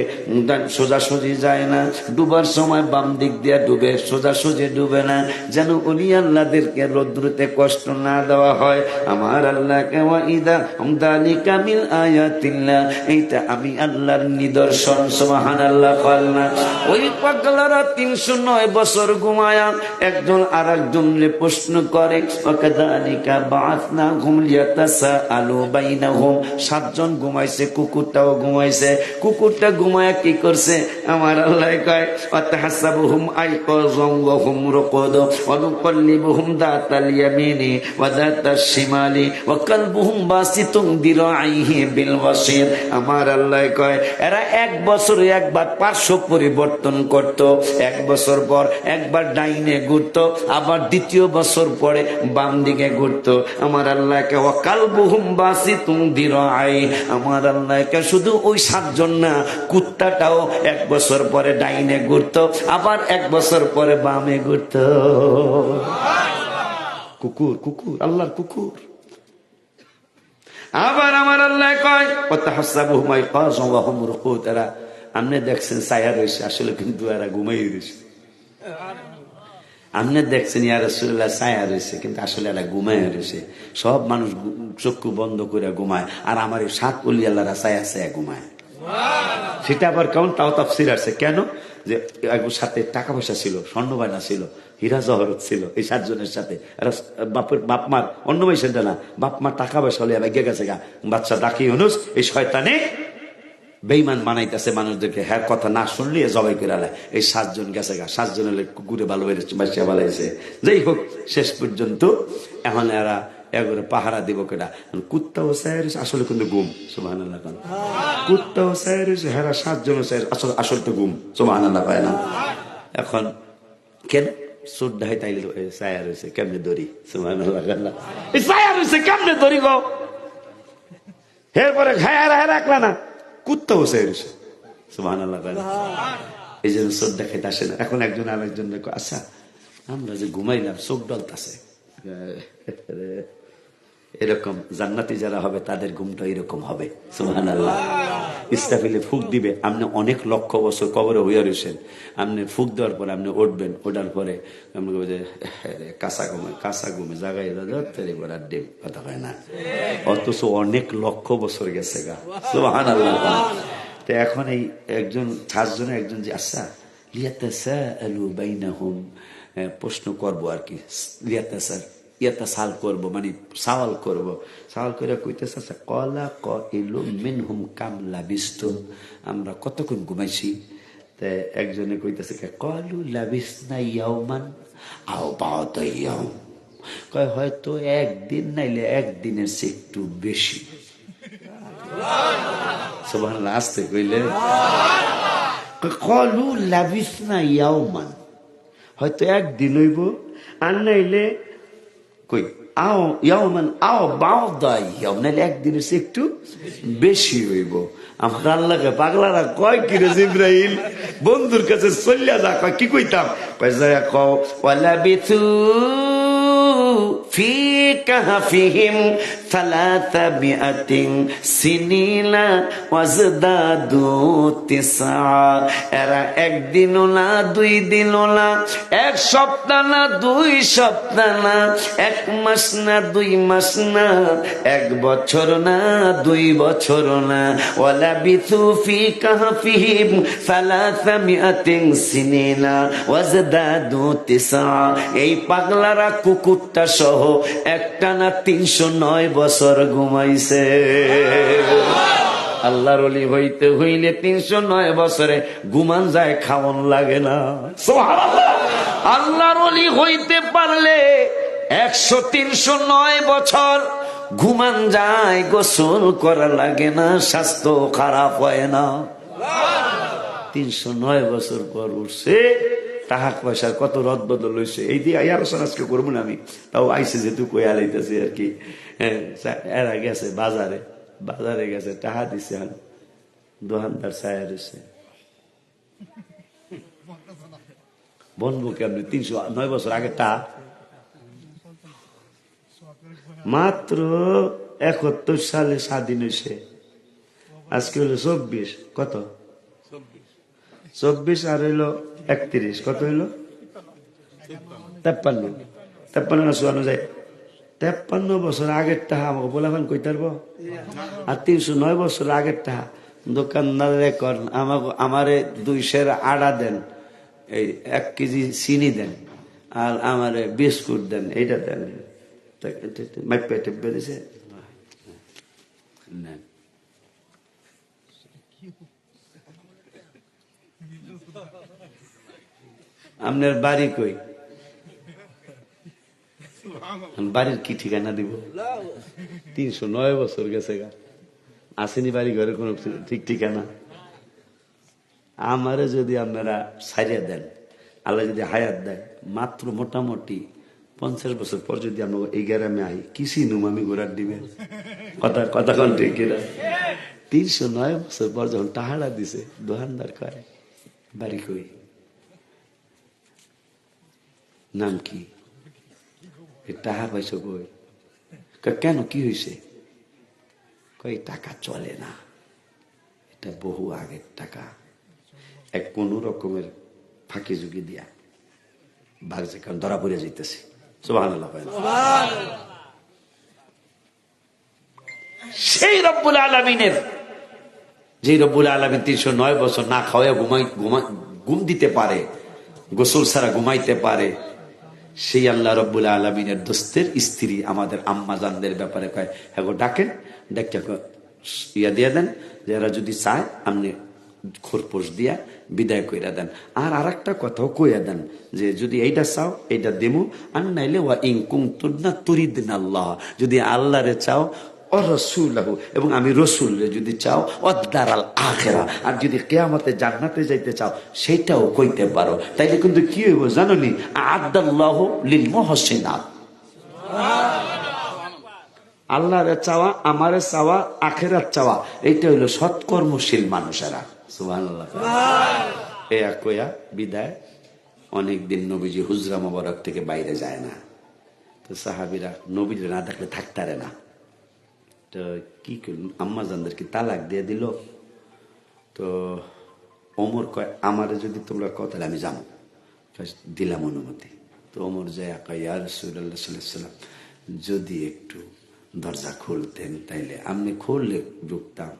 সোজাসুজি যায় না। ডুবার সময় বাম দিক দিয়া ডুবে, সোজাসুজি ডুবে না। যেন ওলি আল্লাহদেরকে রৌদ্র শুরুতে কষ্ট না দেওয়া হয়, আমার আল্লাহকে ওয়াইদা দালিকা মিন আয়াতিল্লাহ, এইটা আমি আল্লাহর নিদর্শন। সুবহানাল্লাহ। কলনা ওই পাগলারা 309 বছর ঘুমায়া একজন আরেকজনকে প্রশ্ন করে, ওয়াকাযালিকা বাআসনাহুম লিয়াতাসাআলু বাইনাহুম। 7 জন ঘুমাইছে, কুকুরটাও ঘুমাইছে। কুকুরটা ঘুমায়া কি করছে? আমার আল্লাহ কয়, ওয়াতাহাসাবুহুম আইকাযাম ওয়া হুম রুকুদ ওয়া নুকাল্লিবুহুম দাতাল ইয়ামিনি ওয়া দাতাশ শিমালি ওয়া কালবুহুম বাসিতুন দিরাইহি বিল ওয়াসির। আমার আল্লাহ কয় এরা 1 বছরে একবার পার্শ্ব পরিবর্তন করত, 1 বছর পর একবার ডাইনে ঘুরতো, আবার দ্বিতীয় বছর পরে বাম দিকে ঘুরতো। আমার আল্লাহকে ওয়া কালবুহুম বাসিতুন দিরাই, আমার আল্লাহকে শুধু ওই 7 জন না, কুত্তাটাও 1 বছর পরে ডাইনে ঘুরতো, আবার 1 বছর পরে বামে ঘুরতো। কুকুর, কুকুর, আল্লাহর কুকুর। আবার আমার আল্লাহ কয় ওয়াতাহাসাবুহুম আইকাযাম ওয়া হুম রুকুদ, এরা আপনি দেখছেন ছায়া রয়েছে, আসলে কিন্তু এরা ঘুমাই রয়েছে। আপনি দেখছেন ইয়া রাসূলুল্লাহ ছায়া রয়েছে, কিন্তু আসলে এরা ঘুমাই রয়েছে। সব মানুষ চক্ষু বন্ধ করে ঘুমায়, আর আমার এই 7 ওলি আল্লাহরা ছায়া ছায়া ঘুমায়। সেটা আবার কেমন তাও তাফসীর আছে। কেন? যে সাথে টাকা পয়সা ছিল, স্বর্ণ বায়না ছিল, হীরা জহরত ছিল এই 7 জনের সাথে। বাপ মার অন্য বয়সের না, বাপ মার টাকা পয়সা হলে এগে গেছে গা। বাচ্চা ডাকি ইউনুস এই শয়তানে বেঈমান বানাইতেছে মানুষদেরকে, হ্যাঁ কথা না শুনলে জবাই করে আলায়। এই 7 জন গেছে গা, 7 জনের কুকুরে ভালো বাসিয়া বালাইছে। যাই হোক, শেষ পর্যন্ত এখন এরা এগুলো পাহারা দিব কেটা। কুত্তাও চায়ের আসলে কিন্তু গুম। সুবহানাল্লাহ। কুত্তাও চায়ের হেরা 7 জন আসল তো গুম। সুবহানাল্লাহ। পায় না এখন কেন চোর ডাই তাইলে ছায়া রয়েছে কেমনে দড়ি। সুবহানাল্লাহ। এই ছায়া রয়েছে কেমনে দড়ি গো, এরপরে খায়ারা রাখলা না, কুত্তাও চাই রয়েছে। সুবহানাল্লাহ। এই জন্য চোর দেখাইতে আসে না। এখন একজন আরেকজন আচ্ছা আমরা যে ঘুমাইলাম চোখ ডলতাছে, এরকম জান্নাতি যারা হবে তাদের ঘুমটা এরকম হবে। সুবহানাল্লাহ। ইসরাফিলে ফুক দিবে, আপনি অনেক লক্ষ বছর কবরে হইয়া রয়েছেন, আপনি ফুক দেওয়ার পরে আপনি উঠবেন, ওঠার পরে আপনি যে কাঁচা ঘুমে জাগাই ডিম কথা হয় না, অথচ অনেক লক্ষ বছর গেছে গা। সুবহানাল্লাহ। তো এখন এই একজন 7 জনে একজন যে আচ্ছা লিয়াতাসাআলু বাইনাহুম, প্রশ্ন করবো আর কি, ইয়াতাসাল করবো মানে সওয়াল করবো। সওয়াল করে কইতেছে ক্বালা কাইলুম মিনহুম কাম লাবিসতুম, আমরা কতক্ষণ ঘুমাইছি? তে একজনে কইতেছে ক্বালু লাবিসনা ইয়াওমান আও বা'দা ইয়াওম, কয় হয়তো একদিন নাইলে একদিনের চেয়ে একটু বেশি। সুবহানাল্লাহ। আস্তে কইলে ক্বালু লাবিসনা ইয়াওমান, হয়তো একদিন হইব, আর নাইলে কই আও ইয়াওমান আও বা'দা ইয়াওম, নাইলে একদিনের চেয়ে একটু বেশি হইব। আমার আল্লাহকে পাগলারা কয় কি রে জিবরাইল, বন্ধুর কাছে চলিয়া যা, কয় কি কইতাম? কয় কও ওয়ালা বিতু ফি কাহফিহিম 300 সিনিনা ওয়াজদাদু 9। এরা একদিনও না, 2 দিনও না, 1 সপ্তাহ না, 2 সপ্তাহ না, 1 মাস না, 2 মাস না, 1 বছর না, 2 বছর না। ওয়ালা বিতু ফি কাহফিহিম 300 সিনিনা ওয়াজদাদু 9। এই পাগলারা কুকুরটা সহ একটানা 309 বছর ঘুমাইছে। আল্লাহর ওলি হইতে হইলে 309 বছরে ঘুমান যায়, খাওয়ান লাগে না। সুবহানাল্লাহ। আল্লাহর ওলি হইতে পারলে 100-309 বছর ঘুমান যায়, গোসল করা লাগে না, স্বাস্থ্য খারাপ হয় না। 309 বছর পর উঠছে, টাকা পয়সার কত রদ বদল হয়েছে, এই দিয়ে আলোচনা আজকে করবো না আমি, তাও আইসে যেহেতু কই আলাইতেছি আর কি। এরা গেছে বাজারে গেছে, টাকা দিছে, দোকানদার ছায়া রয়েছে, বনবো কেমনি? 309 বছর আগে টাকা মাত্র 71 সালে স্বাধীন হয়েছে, আজকে হলো 24, কত 24 আর হইলো 31, কত হইলো 53। 53 না 54 যায় 53 বছর আগের টাকা আমাকে বলাফান কই পারবো আর 309 বছর আগের টাকা দোকানদারে কর আমারে 200 আড়া দেন এই 1 কেজি চিনি দেন আর আমারে বিস্কুট দেন এইটা দেন মাইপে টেপে দিছে নেন আপনার বাড়ি কই বাড়ির কি ঠিকানা দিব 309 বছর গেছে গা আসেনি বাড়ি ঘরে কোন ঠিক ঠিকানা আমারে যদি আপনারা সারিয়া দেন আল্লাহ যদি হায়াত দেয় মাত্র মোটামুটি 50 বছর পর যদি আমরা এই গ্রামে আই কিসি নুম আমি ঘোরার দিবেন কথা কোন ঠিক কিনা 309 বছর পর যখন টাহাড়া দিছে দোকানদার কয় বাড়ি কই নাম কি টাকা পয়সা কই কেন কি হয়েছে কই টাকা চলে না এটা বহু আগের টাকা এক কোন রকমের ফাঁকি ঝুঁকি দিয়া বাগছে কারণ ধরা পড়ে যাইতেছে সুবহানাল্লাহ সেই রব্বুল আলামিনের যে রব্বুল আলামিন 309 বছর না খাওয়া ঘুম দিতে পারে গোসল ছাড়া ঘুমাইতে পারে সেই আল্লাহ রব্বুল আলামিনের দোস্তের স্ত্রী আমাদের আম্মা জানদের ব্যাপারে কয় হ্যাঁ ডাকেন ডাক্তার ইয়া দিয়ে দেন যারা যদি চায় আপনি খোরপোশ দিয়া বিদায় কইরা দেন আর আরেকটা কথাও কইয়া দেন যে যদি এইটা চাও এইটা দেমু আর নাইলে ওয়া ইন কুনতুন্না তুরিদনাল্লাহ যদি আল্লাহরে চাও ও রাসূলহু এবং আমি রাসূলরে যদি চাও ওয়াদারাল আখিরা আর যদি কিয়ামতে জান্নাতে যাইতে চাও সেটাও কইতে পারো তাইলে কিন্তু কি হইব জানোনি আ'আদাল্লাহু লিল মুহসিনাত আল্লাহরে চাওয়া আমারে চাওয়া আখিরাত চাওয়া এইটা হইলো সৎকর্মশীল মানুষেরা সুবহানাল্লাহ এই কইয়া বিদায় অনেকদিন নবীজি হুজরা মোবারক থেকে বাইরে যায় না তো সাহাবীরা নবীজি না দেখলে থাকতারে না তো কি করল আম্মা জানদেরকে তালাক দিয়ে দিল তো ওমর কয় আমারে যদি তোমরা কথা আমি যাবো দিলাম অনুমতি তো ওমর যায় কয় ইয়া রাসূলুল্লাহ সাল্লাল্লাহু আলাইহি ওয়াসাল্লাম যদি একটু দরজা খুলতেন তাইলে আমি খুললে ঢুকতাম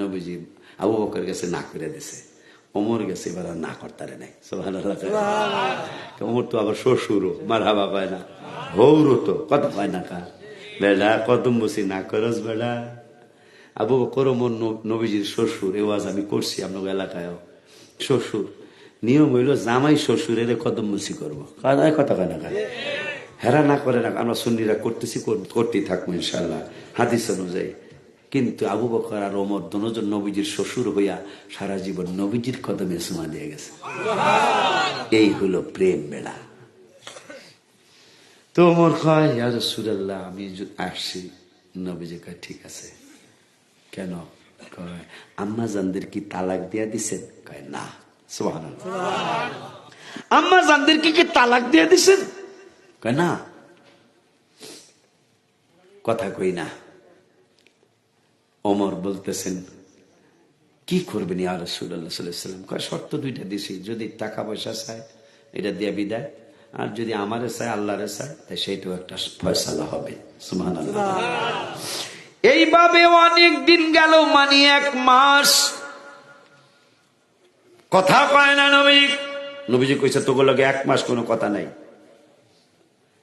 নবীজি আবু বকর গেছে না করে দিছে ওমর গেছে এবার না করতারে নাই সুবহানাল্লাহ ওমর তো আবার শ্বশুরও মারহাবা কয় না হৌরও তো কত কয় না কা বেড়া কদম বসি না করস বেড়া আবু বকর ওমর নবীজির শ্বশুর এ ওয়াজ আমি করছি আপনার এলাকায় শ্বশুর নিয়ম হইল জামাই শ্বশুরের কদম বসি করবো কথা কয় না কায় হেরা না করে না আমরা সুন্নিরা করতেছি করতেই থাকবো ইনশাল্লাহ হাদিস অনুযায়ী কিন্তু আবু বকর আর ওমর দুজন নবীজির শ্বশুর হইয়া সারা জীবন নবীজির কদমে সুমা দিয়ে গেছে এই হলো প্রেম বেড়া তো ওমর কয় ইয়া রাসূলুল্লাহ আমি আসছি নবীজি কয় ঠিক আছে কেন কয় আম্মা জানদের কি তালাক দিয়া দিছেন কয় না সুবহানাল্লাহ আম্মা জানদের কি তালাক দিয়া দিছেন কয় না কথা কই না ওমর বলতেছেন কি করবেন ইয়া রাসূলুল্লাহ সাল্লাল্লাহু আলাইহি ওয়াসাল্লাম কয় শর্ত দুইটা দিছি যদি টাকা পয়সা চায় এটা দিয়া বিদায় আর যদি আমারে চায় আল্লাহরে চায় তাই সেইটাও একটা ফয়সালা হবে সুবহানাল্লাহ এইভাবে অনেক দিন গেল মানে 1 মাস কথা কয় না নবীজি কইছে তোগুলো লগে 1 মাস কোনো কথা নাই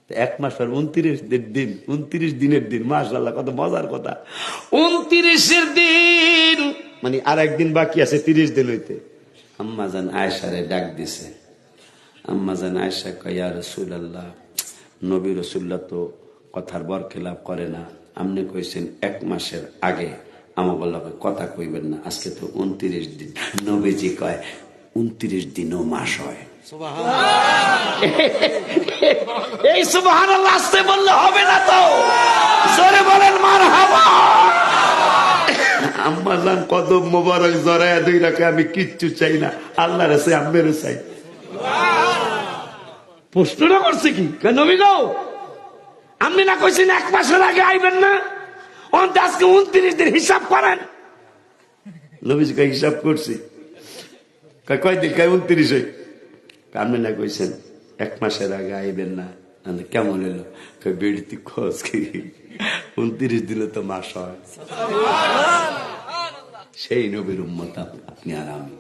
1 মাস পর 29 দিনের দিন মাশাআল্লাহ কত মজার কথা 29 দিন মানে আর একদিন বাকি আছে 30 দিন হইতে আম্মা জান আয়েশারে ডাক দিছে আম্মা জান আয়েশা কয় ইয়া রাসূলুল্লাহ নবী রাসূলুল্লাহ তো কথার বরখেলাপ করে না আপনি কইছেন 1 মাসের আগে আমাকে লগে কথা কইবেন না আজকে তো 29 দিন নবীজি কয় 29 দিনও মাস হয় এই সুবহানাল্লাহ আসতে বললে হবে না তো জোরে বলেন মারহাবা আম্মা জান কদম মোবারক জড়ায়া দুই রাখে আমি কিচ্ছু চাই না আল্লাহর কাছে আম্মেরও চাই প্রশ্নটা করছে কি নবী গো আপনি না কইছেন 1 মাসের আগে আইবেন না আজকে 29 দিন হিসাব করেন নবীজি কয় হিসাব করছি কয় দিন কয় 29 আপনি না কইছেন 1 মাসের আগে আইবেন না কেমন এলো? বেড়ি তুই খোঁজ কি 29 দিলে তো মাস হয়। সেই নবীর উম্মত আপনি আর আমি।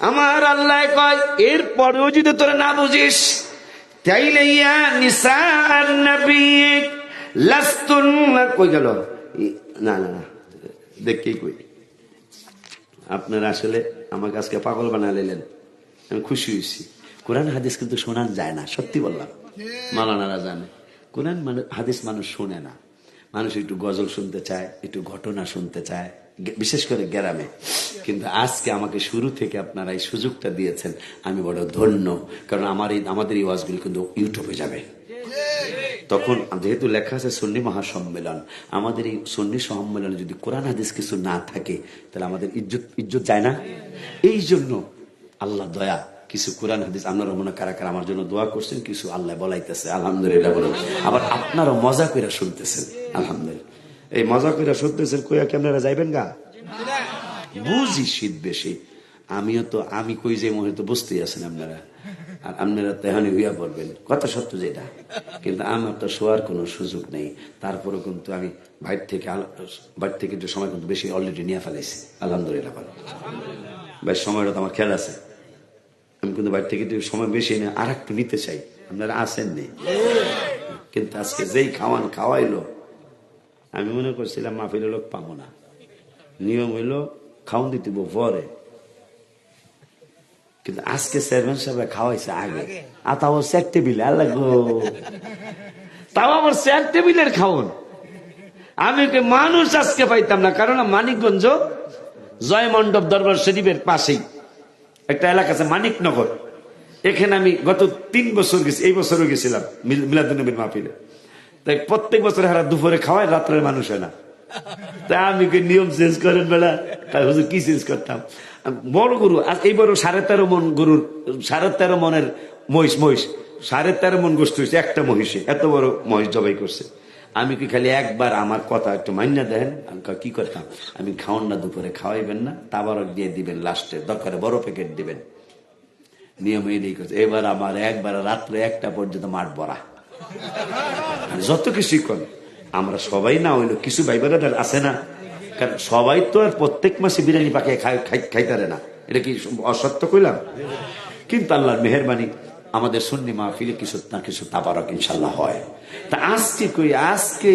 আমার আল্লাহ কয় এর পরেও যদি তোরা না বুঝিস তাইলে ইয়া নিসান নবী লাস্তুন্না কই গেল? না না না দেখি কই, আপনারা আসলে আমাকে আজকে পাগল বানালেন, আমি খুশি হয়েছি। কোরআন হাদিস কিন্তু শোনান যায় না, সত্যি বললাম। মাওলানারা জানে কোরআন হাদিস মানুষ শোনে না, মানুষ একটু গজল শুনতে চায়, একটু ঘটনা শুনতে চায়, বিশেষ করে গ্রামে। কিন্তু আজকে আমাকে শুরু থেকে আপনারা এই সুযোগটা দিয়েছেন, আমি বড় ধন্য। কারণ আমাদের এই ওয়াজগুলি কিন্তু ইউটিউবে যাবে। তখন যেহেতু লেখা আছে সুন্নি মহাসম্মেলন, আমাদের এই সুন্নি সম্মেলনে যদি কোরআন হাদিস কিছু না থাকে তাহলে আমাদের ইজ্জত যায় না। এই জন্য আল্লাহ দয়া, কিছু কোরআন হাদিস আপনারা মনে কারা কারা আমার জন্য দোয়া করছেন, কিছু আল্লাহ বলাইতেছে, আলহামদুলিল্লাহ বলেন। আবার আপনারা মজা করে শুনতেছেন, আলহামদুলিল্লাহ। এই মজা করে শুনতেছেন, কইয়া কি আপনারা যাইবেন গা? বুঝি শীত বেশি, আমি কই যে মনে তো বুঝতেই আছেন আপনারা, আর আপনারা তেহানি হইয়া পড়বেন, কথা সত্য যেটা। কিন্তু আমার তো শোয়ার কোনো সুযোগ নেই, তারপরে কিন্তু আমি বাইর থেকে একটু সময় কিন্তু বেশি অলরেডি নিয়ে ফেলাইছি, আলহামদুলিল্লাহ। ভাই সময়টা তো আমার খেয়াল আছে, আমি কিন্তু বাইর থেকে একটু সময় বেশি নিয়ে আর একটু নিতে চাই, আপনারা আসেন নেই। কিন্তু আজকে যেই খাওয়াইলো, আমি মনে করছিলাম মাহফিলের লোক পাবো না, নিয়ম হইলো খাওয়ান দিতে পরে, কিন্তু আজকে চেয়ারম্যান সাহেব খাওয়াইছে আগে। আর তাও চেয়ার টেবিলে, আল্লাহ গো, তাও আমার চেয়ার টেবিলের খাওন। আমি মানুষ আজকে পাইতাম না, কারণ মানিকগঞ্জ জয় মণ্ডপ দরবার শরীফের পাশেই একটা এলাকা আছে মানিকনগর, এখানে আমি গত 3 বছর গেছি, এই বছরও গেছিলাম মিলাদুন্নবীর মাহফিলে। তাই প্রত্যেক বছর হারা দুপুরে খাওয়ায়, রাত্রের মানুষ হয় না। তাই আমি নিয়ম চেঞ্জ করেন বেলা, হুজুর কি চেঞ্জ করতাম? বড় গরু এই বড় 13.5 মন গরুর 13.5 মনের মহিষ 13.5 মন গোস্ত হয়েছে একটা মহিষে, এত বড় মহিষ জবাই করছে। আমি কি খালি একবার আমার কথা একটু মান্য দেন, কি করতাম? আমি খাওয়ান না, দুপুরে খাওয়াইবেন না, তাবারক দিয়ে দিবেন, লাস্টে দরকারে বড় প্যাকেট দিবেন, নিয়ম এই করছে। এবার আমার একবার রাত্রে 1টা পর্যন্ত মাঠ ভরা, যত কিছুই কর। আমরা সবাই না হইলো কিছু ভাই বোনেরা আছে না, কারণ সবাই তো আর প্রত্যেক মাসে বিরিয়ানি পাকিয়ে খাইতারে না, এটা কি অসত্য কইলাম? কিন্তু আল্লাহর মেহেরবানি আমাদের সুন্নি মাহফিলে কিছু না কিছু তাবারক ইনশাল্লাহ হয়। তা আজকে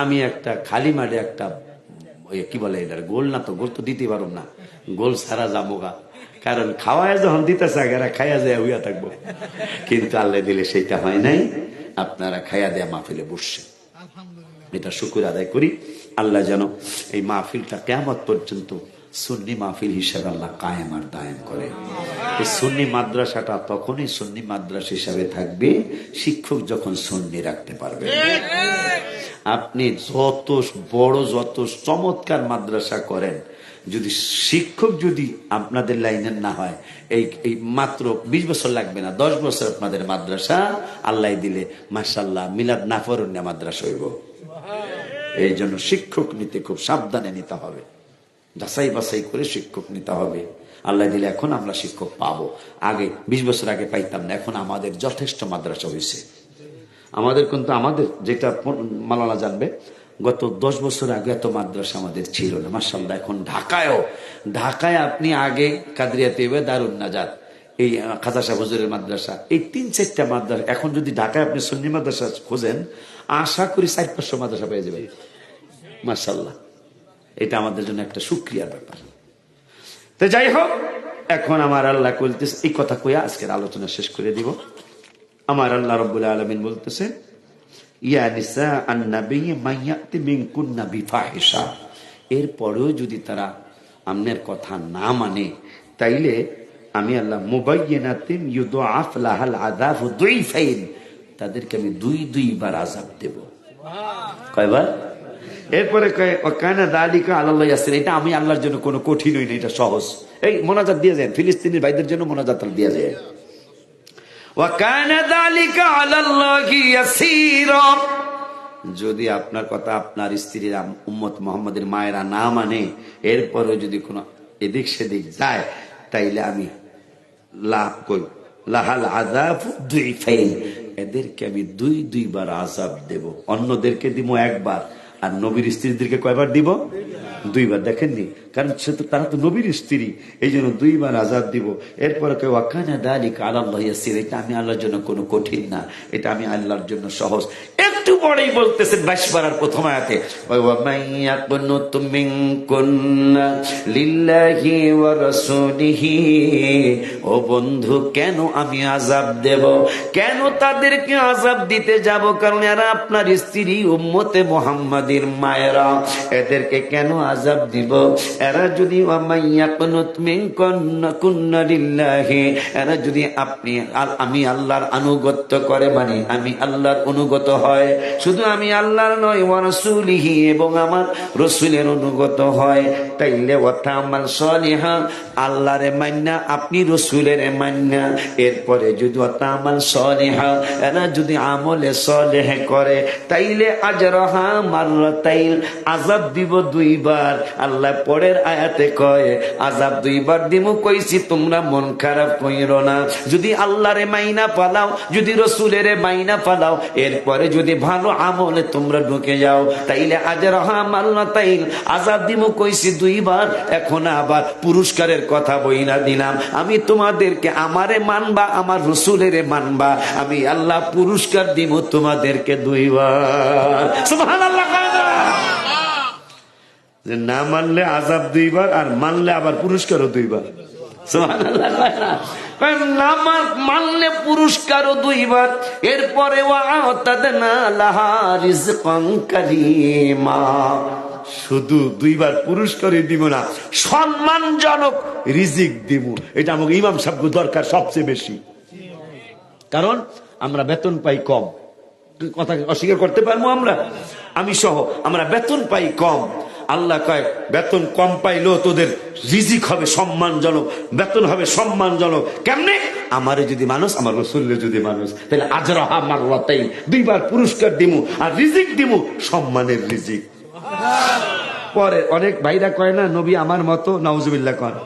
আমি একটা খালি মাঠে একটা কি বলে এটা গোল, না তো গোল তো দিতে পারব না, গোল সারা যাবোগা, কারণ খাওয়ায় যখন দিতেছে এরা খাইয়া যায় হইয়া থাকবো। কিন্তু আল্লাহ দিলে সেইটা হয় নাই, আপনারা খাইয়া দেয়া মাহফিলে বসছে, এটা শুকর আদায় করি। আল্লাহ যেন এই মাহফিলটা কিয়ামত পর্যন্ত সুন্নি মাহফিল হিসাবে আল্লাহ কায়েম আর দায়েম করে। এই সুন্নি মাদ্রাসাটা তখনই সুন্নি মাদ্রাসা হিসাবে থাকবে শিক্ষক যখন সুন্নি রাখতে পারবে। আপনি যত বড় যত চমৎকার মাদ্রাসা করেন, যদি শিক্ষক যদি আপনাদের লাইনের না হয়, এই মাত্র 20 বছর লাগবে না, 10 বছর আপনাদের মাদ্রাসা আল্লাহ দিলে মাশাআল্লাহ মিলাদ নাফরুন্না মাদ্রাসা হইব। এই জন্য শিক্ষক নিতে খুব সাবধানে নিতে হবে, যাচাই বাছাই করে শিক্ষক নিতে হবে। আল্লাহ দিলে এখন আমরা শিক্ষক পাবো, আগে 20 বছর আগে পাইতাম না। এখন আমাদের যথেষ্ট মাদ্রাসা হয়েছে। আমাদের কিন্তু আমাদের যেটা মালানা জানবে, গত 10 বছর আগে এত মাদ্রাসা আমাদের ছিল না, মাশাআল্লাহ। এখন ঢাকায় আপনি আগে কাদরিয়াতে দারুন নাজাত, এই খাজা সাহেব হুজুরের মাদ্রাসা, এই 3-4টা মাদ্রাসা। এখন যদি ঢাকায় আপনি সুন্নি মাদ্রাসা খোঁজেন, আশা করি 400-500 মাদ্রাসা পেয়ে যাবেন, মাশাআল্লাহ। এটা আমাদের জন্য একটা শুকরিয়ার ব্যাপার। তো যাই হোক, এখন আমার আল্লাহ বলতেছে, এই কথা কইয়া আজকের আলোচনা শেষ করে দিব। আমার আল্লাহ রাব্বুল আলামিন বলতেছে, ইয়া নিসা আন-নবী মাইয়াতি মিনকুন্না বিফাহিশা, এরপরেও যদি তারা আমনের কথা না মানে, তাইলে আমি আল্লাহ মুবায়্যিনাতিন ইউদআফ লাহাল আযাবু দুইফাইন, তাদেরকে আমি 2 বার আযাব দেব। কয়বার? এরপরে কয় ওয়াকানা যালিকা আলাল্লাহি ইয়াসির, এটা আমি আল্লাহর জন্য কোনো কঠিন হই না, এটা সহজ। এই মোনাজাত দিয়ে যায়, ফিলিস্তিনের ভাইদের জন্য মোনাজাত দিয়ে যায়, ওয়াকানা যালিকা আলাল্লাহি ইয়াসিরা। যদি আপনার কথা আপনার স্ত্রীরা উম্মত মুহাম্মাদের মায়েরা না মানে, এরপরে যদি কোনো এদিক সেদিক যায়, তাইলে আমি লাহাল আযাবু দুইফাইন, এদেরকে আমি দুইবার আযাব দেব। অন্যদেরকে দিব একবার, আর নবীর স্ত্রীদেরকে কয়বার দিব? দুইবার। দেখেননি? কারণ তারা তো নবীর স্ত্রী, এই জন্য দুইবার আযাব দিব। এরপরে কেউ ওয়াকানা যালিকা আলাল্লাহি ইয়াসির, এটা আমি আল্লাহর জন্য কোনো কঠিন না, এটা আমি আল্লাহর জন্য সহজ। একটু পরেই বলতেছেন 22 পারার প্রথম আয়াতে, ওয়া মাইয়াকুনুত মিনকুন্না লিল্লাহি ওয়া রাসূলিহি। ও বন্ধু, কেন আমি আযাব দেব? কেন তাদেরকে আযাব দিতে যাব? কারণ এরা আপনার স্ত্রী, উম্মতে মুহাম্মাদের মায়েরা, এদেরকে কেন আযাব দিব? এরা যদি এরা যদি আমি আল্লাহর আনুগত্য করে, মানে আমি আল্লাহর অনুগত হয়, শুধু আমি আল্লাহর নয় ওয়া রাসূলিহি, এবং আমার রাসূলের অনুগত হয়, তাইলে ওয়াতা আমাল সালিহা, আল্লাহরে মান্না, আপনি রাসূলের মান্না, এরপরে যদি ওয়াতা আমাল সালিহা, এরা যদি আমলে সালেহ করে, তাইলে আজরাহা মাররাতাইন, আযাব দিব দুইবার। আল্লাহ পরের আয়াতে কয় আযাব দুইবার দিমু, কইছি তোমরা মন খারাপ কইরো না। যদি আল্লাহরে মাইনা পালাও, যদি রাসূলের মাইনা পালাও, এরপরে যদি ভালো আমলে তোমরা ঢুকে যাও, তাইলে আজরাহা মাররাতাইন, আযাব দিমু কইছি দুইবার। এখন আবার পুরস্কারের কথা বইলা দিলাম, আমি তোমাদেরকে আমারে মানবা, আমার রাসূলের মানবা, আমি আল্লাহ পুরস্কার দিমু তোমাদেরকে দুইবার। সুবহানাল্লাহ। যে না মানলে আযাব দুইবার, আর মানলে আবার পুরস্কারও দুইবার। সুবহানাল্লাহ। না মানলে পুরস্কারও দুইবার। এরপরে ওয়াতাদনা লাহা রিজকান কারীমা, শুধু দুইবার পুরস্কারই দিব না, সম্মানজনক রিজিক দিব। এটা আমাকে ইমাম সাহেব দরকার সবচেয়ে বেশি, কারণ আমরা বেতন পাই কম। কথা অস্বীকার করতে পারবো আমরা? আমি সহ আমরা বেতন পাই কম। আল্লাহ কয় বেতন কম পাইলেও তোদের রিজিক হবে সম্মানজনক, বেতন হবে সম্মানজনক। কেমনে? আমারে যদি মানুষ, আমার রাসূলের যদি মানুষ, তাহলে আজরাহা মাররাতাইন, দুইবার পুরস্কার দিমু, আর রিজিক দিমু সম্মানের রিজিক। পরে অনেক ভাইরা কয় না নবী আমার মতো, নাউজুবিল্লাহ কয়।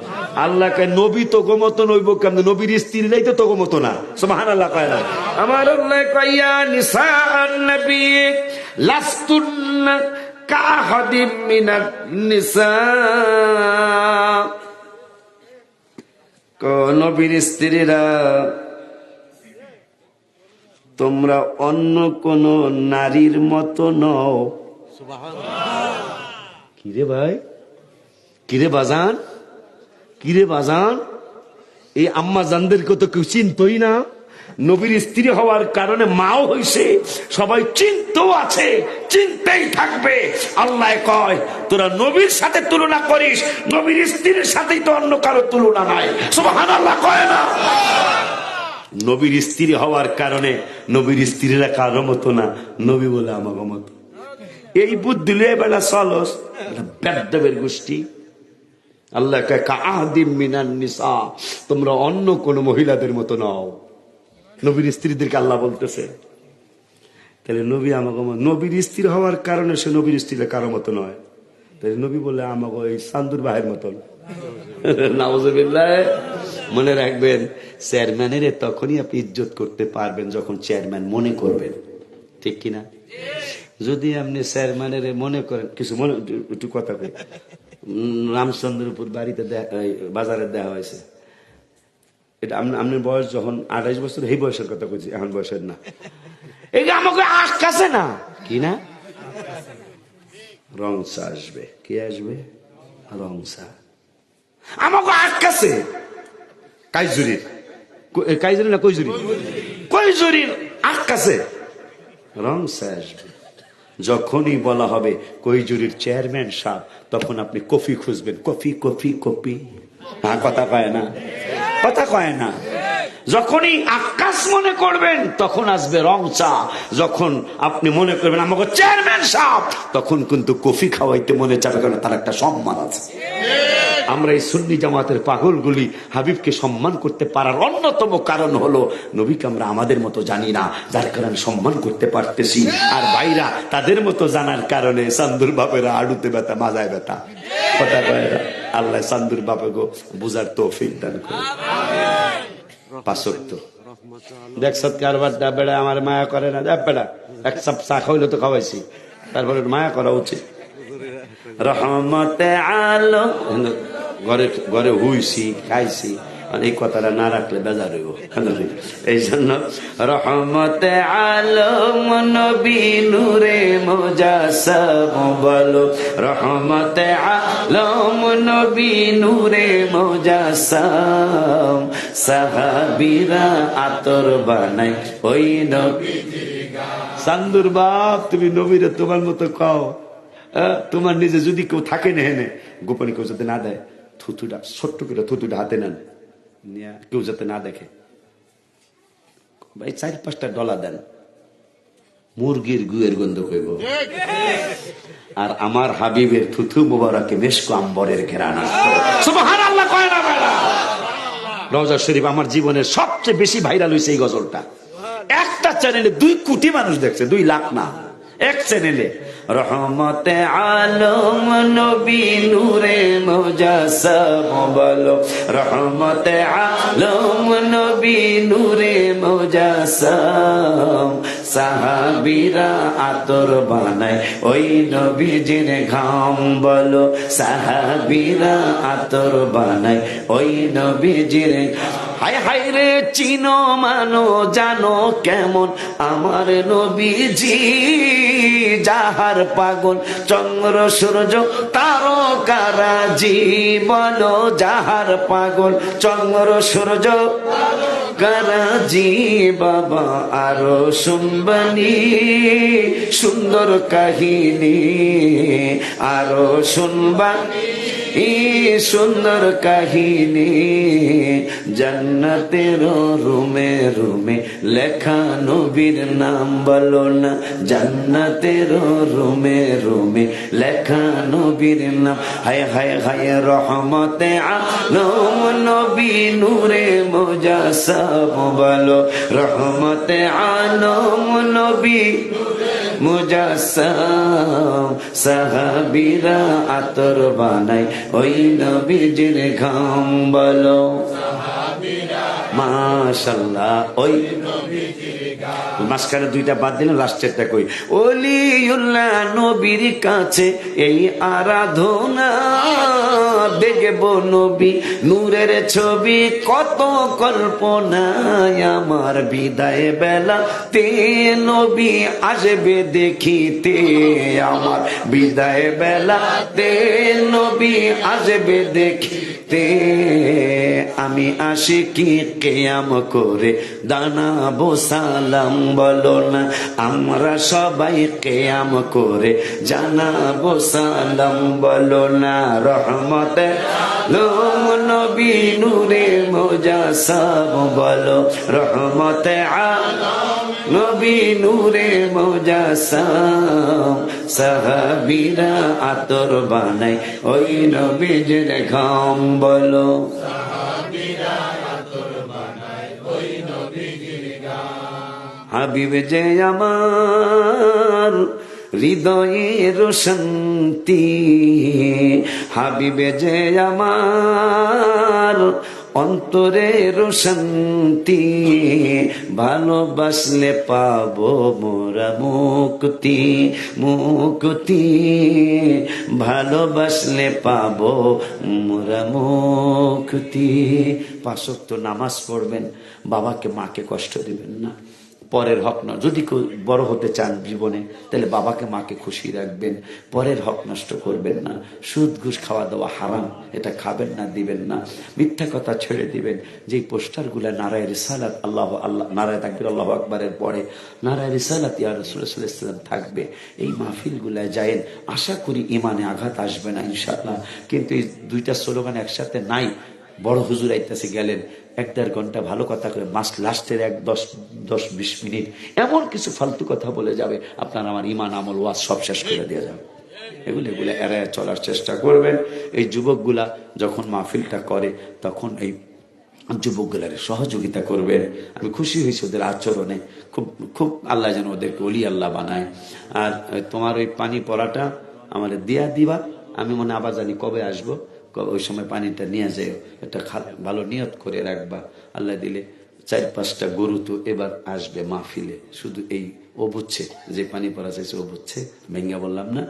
আল্লাহ কয় নবী তোগো মতো নইব কেমনে? নবীর স্ত্রীরাই তো তোগো মতো না। সুবহানাল্লাহ কয় না? আমার আল্লাহ কয় ইয়া নিসাআন নবী লাস্তুন্না কাহাদিম মিনান নিসা, নবীর স্ত্রীরা তোমরা অন্য কোন নারীর মতো নও। কিরে ভাই, কিরে বাজান, কিরে বাজান, এই আম্মা জানদেরকে তো কেউ চিনতই না। নবীর স্ত্রী হওয়ার কারণে মাও হইছে, সবাই চিনতেও আছে, চিনতেই থাকবে। আল্লাহ কয় তোরা নবীর সাথে তুলনা করিস, নবীর স্ত্রীর সাথেই তো অন্য কারো তুলনা নাই। সুবহানাল্লাহ কয় না? নবীর স্ত্রী হওয়ার কারণে নবীর স্ত্রীরা কারো মতো না, নবী বলে আমাকে মতো। এই বুদ্ধি লয়ে বেলা চলস, বেদ্যবের গোষ্ঠী। আল্লাহ কয় কাআদিম মিনান নিসা, তোমরা অন্য কোন মহিলাদের মতো নও। নবীর স্ত্রীদেরকে আল্লাহ বলতেছে। তাহলে নবী আমাকে, নবীর স্ত্রী হওয়ার কারণে সে নবীর স্ত্রীরা কারো মতো নয়। তাহলে নবী বলে আমাকে ওই চান্দুর বাহের মতন। নাউজুবিল্লাহ। মনে রাখবেন, চেয়ারম্যানের তখনই আপনি ইজ্জত করতে পারবেন যখন চেয়ারম্যান মনে করবেন, ঠিক কিনা? যদি আপনি চেয়ারম্যানের মনে করেন, কিছু মনে, একটু কথা কই, রামচন্দ্রপুর বাড়িতে বাজারে দেওয়া হয়েছে, এটা আপনার বয়স যখন 28 বছর, এই বয়সের কথা কইছি, এখন বয়সের না। এই আমাকে আকাশে না কি না রংসা আসবে, কে আসবে? রংসা আমাকে আকাশে, কাইজুরির, কাইজুরি না কইজুরি, কইজুরির আকাশে রংসা আসবে। যখনই বলা হবে কইজুরির চেয়ারম্যান সাহেব, তখন আপনি কফি খুঁজবেন, কফি কফি কফি। হ্যাঁ, কথা কয় না, কথা কয় না। যখনই আকাশ মনে করবেন তখন আসবে রং চা। যখন আপনি মনে করবেন আমাকে চেয়ারম্যান সাহেব, তখন কিন্তু কফি খাওয়াইতে মনে যাবে, কারণ তার একটা সম্মান আছে। আমরা এই সুন্নি জামাতের পাগলগুলি হাবিবকে সম্মান করতে পারার অন্যতম কারণ হলো নবীকে আমরা আমাদের মতো জানি না, যার কারণে সম্মান করতে পারতেছি। আর ভাইরা তাদের মতো জানার কারণে চান্দুর বাপেরা আড়ুতে ব্যথা, মাজায় ব্যথা। কথা কয় না? আল্লাহ চান্দুর বাপে গো বুঝার তৌফিক দান করে। 5 ওয়াক্ত দেখছ কারবার দা বেড়া আমার মায়া করে না, যা বেড়া এক কাপ চা খাইলে তো খাওয়াইছি, তারপরে মায়া করা উচিত। রহমতে আলম, ঘরে ঘরে হুইছি খাইছি, এই কথাটা না রাখলে বেজার হইব। এই জন্য রহমতে আলম নবী নূরে মুজাসসাম বলো, রহমতে আলম নবী নূরে মুজাসসাম, সাহাবীরা আতর বানাই ওই নবী। চান্দুর বাপ, তুমি নবীরে তোমার মতো কও, তোমার নিজে যদি কেউ থাকে না হেনে গোপনে, কেউ যাতে না দেয়, থুতুটা ছোট্ট করে থুতুটা হাতে নেন, কেউ যাতে না দেখে, ভাই 4-5টা ডলা দেন, মুরগির গুয়ের গন্ধ কইব। আর আমার হাবিবের থুথু মুবারকে মেশকো আম্বরের ঘেরান আসতো। সুবহানাল্লাহ কয় না বেড়া? রওজা শরীফ আমার জীবনের সবচেয়ে বেশি ভাইরাল হইছে এই গজলটা। একটা চ্যানেলে 2 কোটি মানুষ দেখছে, 2 লাখ না, এক চ্যানেলে। রহমতে আলম নবী নূরে মুজাসসাম বলো, রহমতে আলম নবী নূরে মুজাসসাম, সাহাবীরা আতর বানায় ওই নবীজির ঘাম বলো, সাহাবীরা আতর বানায় ওই নবীজির। হায় হায় রে চিনো মানো জানো কেমন আমার নবীজি, যাহার পাগল চন্দ্র সূর্য তারকারাজি বলো, যাহার পাগল চন্দ্র সূর্য কারাজি। বাবা আরো শুনবানি সুন্দর কাহিনী, আরো শুনবানি সুন্দর কাহিনী, জান্নাতের রুমে রুমে লেখা নবীর নাম বলো না, জান্নাতের রুমে রুমে লেখা নবীর নাম। হায় হায় হায় রহমতে আলম নবী নূরে মুজাসসাম বলো, রহমতে আলম নবী মুজাসসাম, সাহাবীরা আতর বানাই ওই নবীজির ঘাম বলো, মাশাআল্লাহ ওই মাঝখানে 2টা বাদ দিলে লাস্টেরটা কই। ওলিউল্লাহ নবীর কাছে এই আরাধনা, দেখব নবী নূরের ছবি কত কল্পনায়, আমার বিদায় বেলা তে নবী আসবে দেখিতে, আমার বিদায় বেলা তে নবী আসবে দেখিতে, আমি আশিকি কিয়াম করে দানাবো সালাম বলো না, আমরা সবাই কিয়াম করে জানাবো সালাম বলো না। রহমতে আলম নবী নূরে মুজাসসাম বলো, রহমতে আলম নবী নূরে মুজাসসাম, সাহাবীরা আতর বানাই ওই নবীজির ঘাম বলো, হাবিব যে আমার হৃদয়ের শান্তি, হাবিবে যে আমার অন্তরের শান্তি, ভালোবাসলে পাবো মোরা মুক্তি, মুক্তি ভালোবাসলে পাবো মোরা মুক্তি। 5 ওয়াক্ত নামাজ পড়বেন, বাবাকে মাকে কষ্ট দিবেন না, পরের হক না। যদি কেউ বড় হতে চান জীবনে, তাহলে বাবাকে মাকে খুশি রাখবেন, পরের হক নষ্ট করবেন না। সুদ ঘুষ খাওয়া দাওয়া হারাম, এটা খাবেন না, দিবেন না। মিথ্যা কথা ছেড়ে দিবেন। যেই পোস্টারগুলা নারায়ে রিসালাত আল্লাহ আল্লাহ নারায়ে তাকবীর আল্লাহু আকবারের পরে নারায়ে রিসালাত ইয়া রাসূলুল্লাহ সাল্লাল্লাহু আলাইহি ওয়াসাল্লাম থাকবে, এই মাহফিলগুলা যায়েন, আশা করি ইমানে আঘাত আসবে না ইনশাআল্লাহ। কিন্তু এই 2টা স্লোগান একসাথে নাই। বড় হুজুর আইতাছে গেলেন 1-1.5 ঘন্টা ভালো কথা করে, লাস্টের 10-20 মিনিট এমন কিছু ফালতু কথা বলে যাবে, আপনার আমার ইমান আমল ওয়াজ সব শেষ করে দিয়ে যাবে। এগুলো এড়ায় চলার চেষ্টা করবেন। এই যুবকগুলা যখন মাহফিলটা করে তখন এই যুবকগুলার সহযোগিতা করবেন। আমি খুশি হয়েছি ওদের আচরণে, খুব খুব আল্লাহ যেন ওদেরকে ওলি আল্লাহ বানায়। আর তোমার ওই পানি পড়াটা আমার দিয়া দিবা, আমি মনে আবার জানি কবে আসবো, ওই সময় পানিটা নিয়ে যায়, এটা ভালো নিয়ত করে রাখবা। আল্লাহ দিলে 4-5টা গরু তো এবার আসবে মাহফিলে, শুধু এই ও বুঝছে যে পানি পড়া চাইছে ও বুঝছে, ভেঙ্গা বললাম না।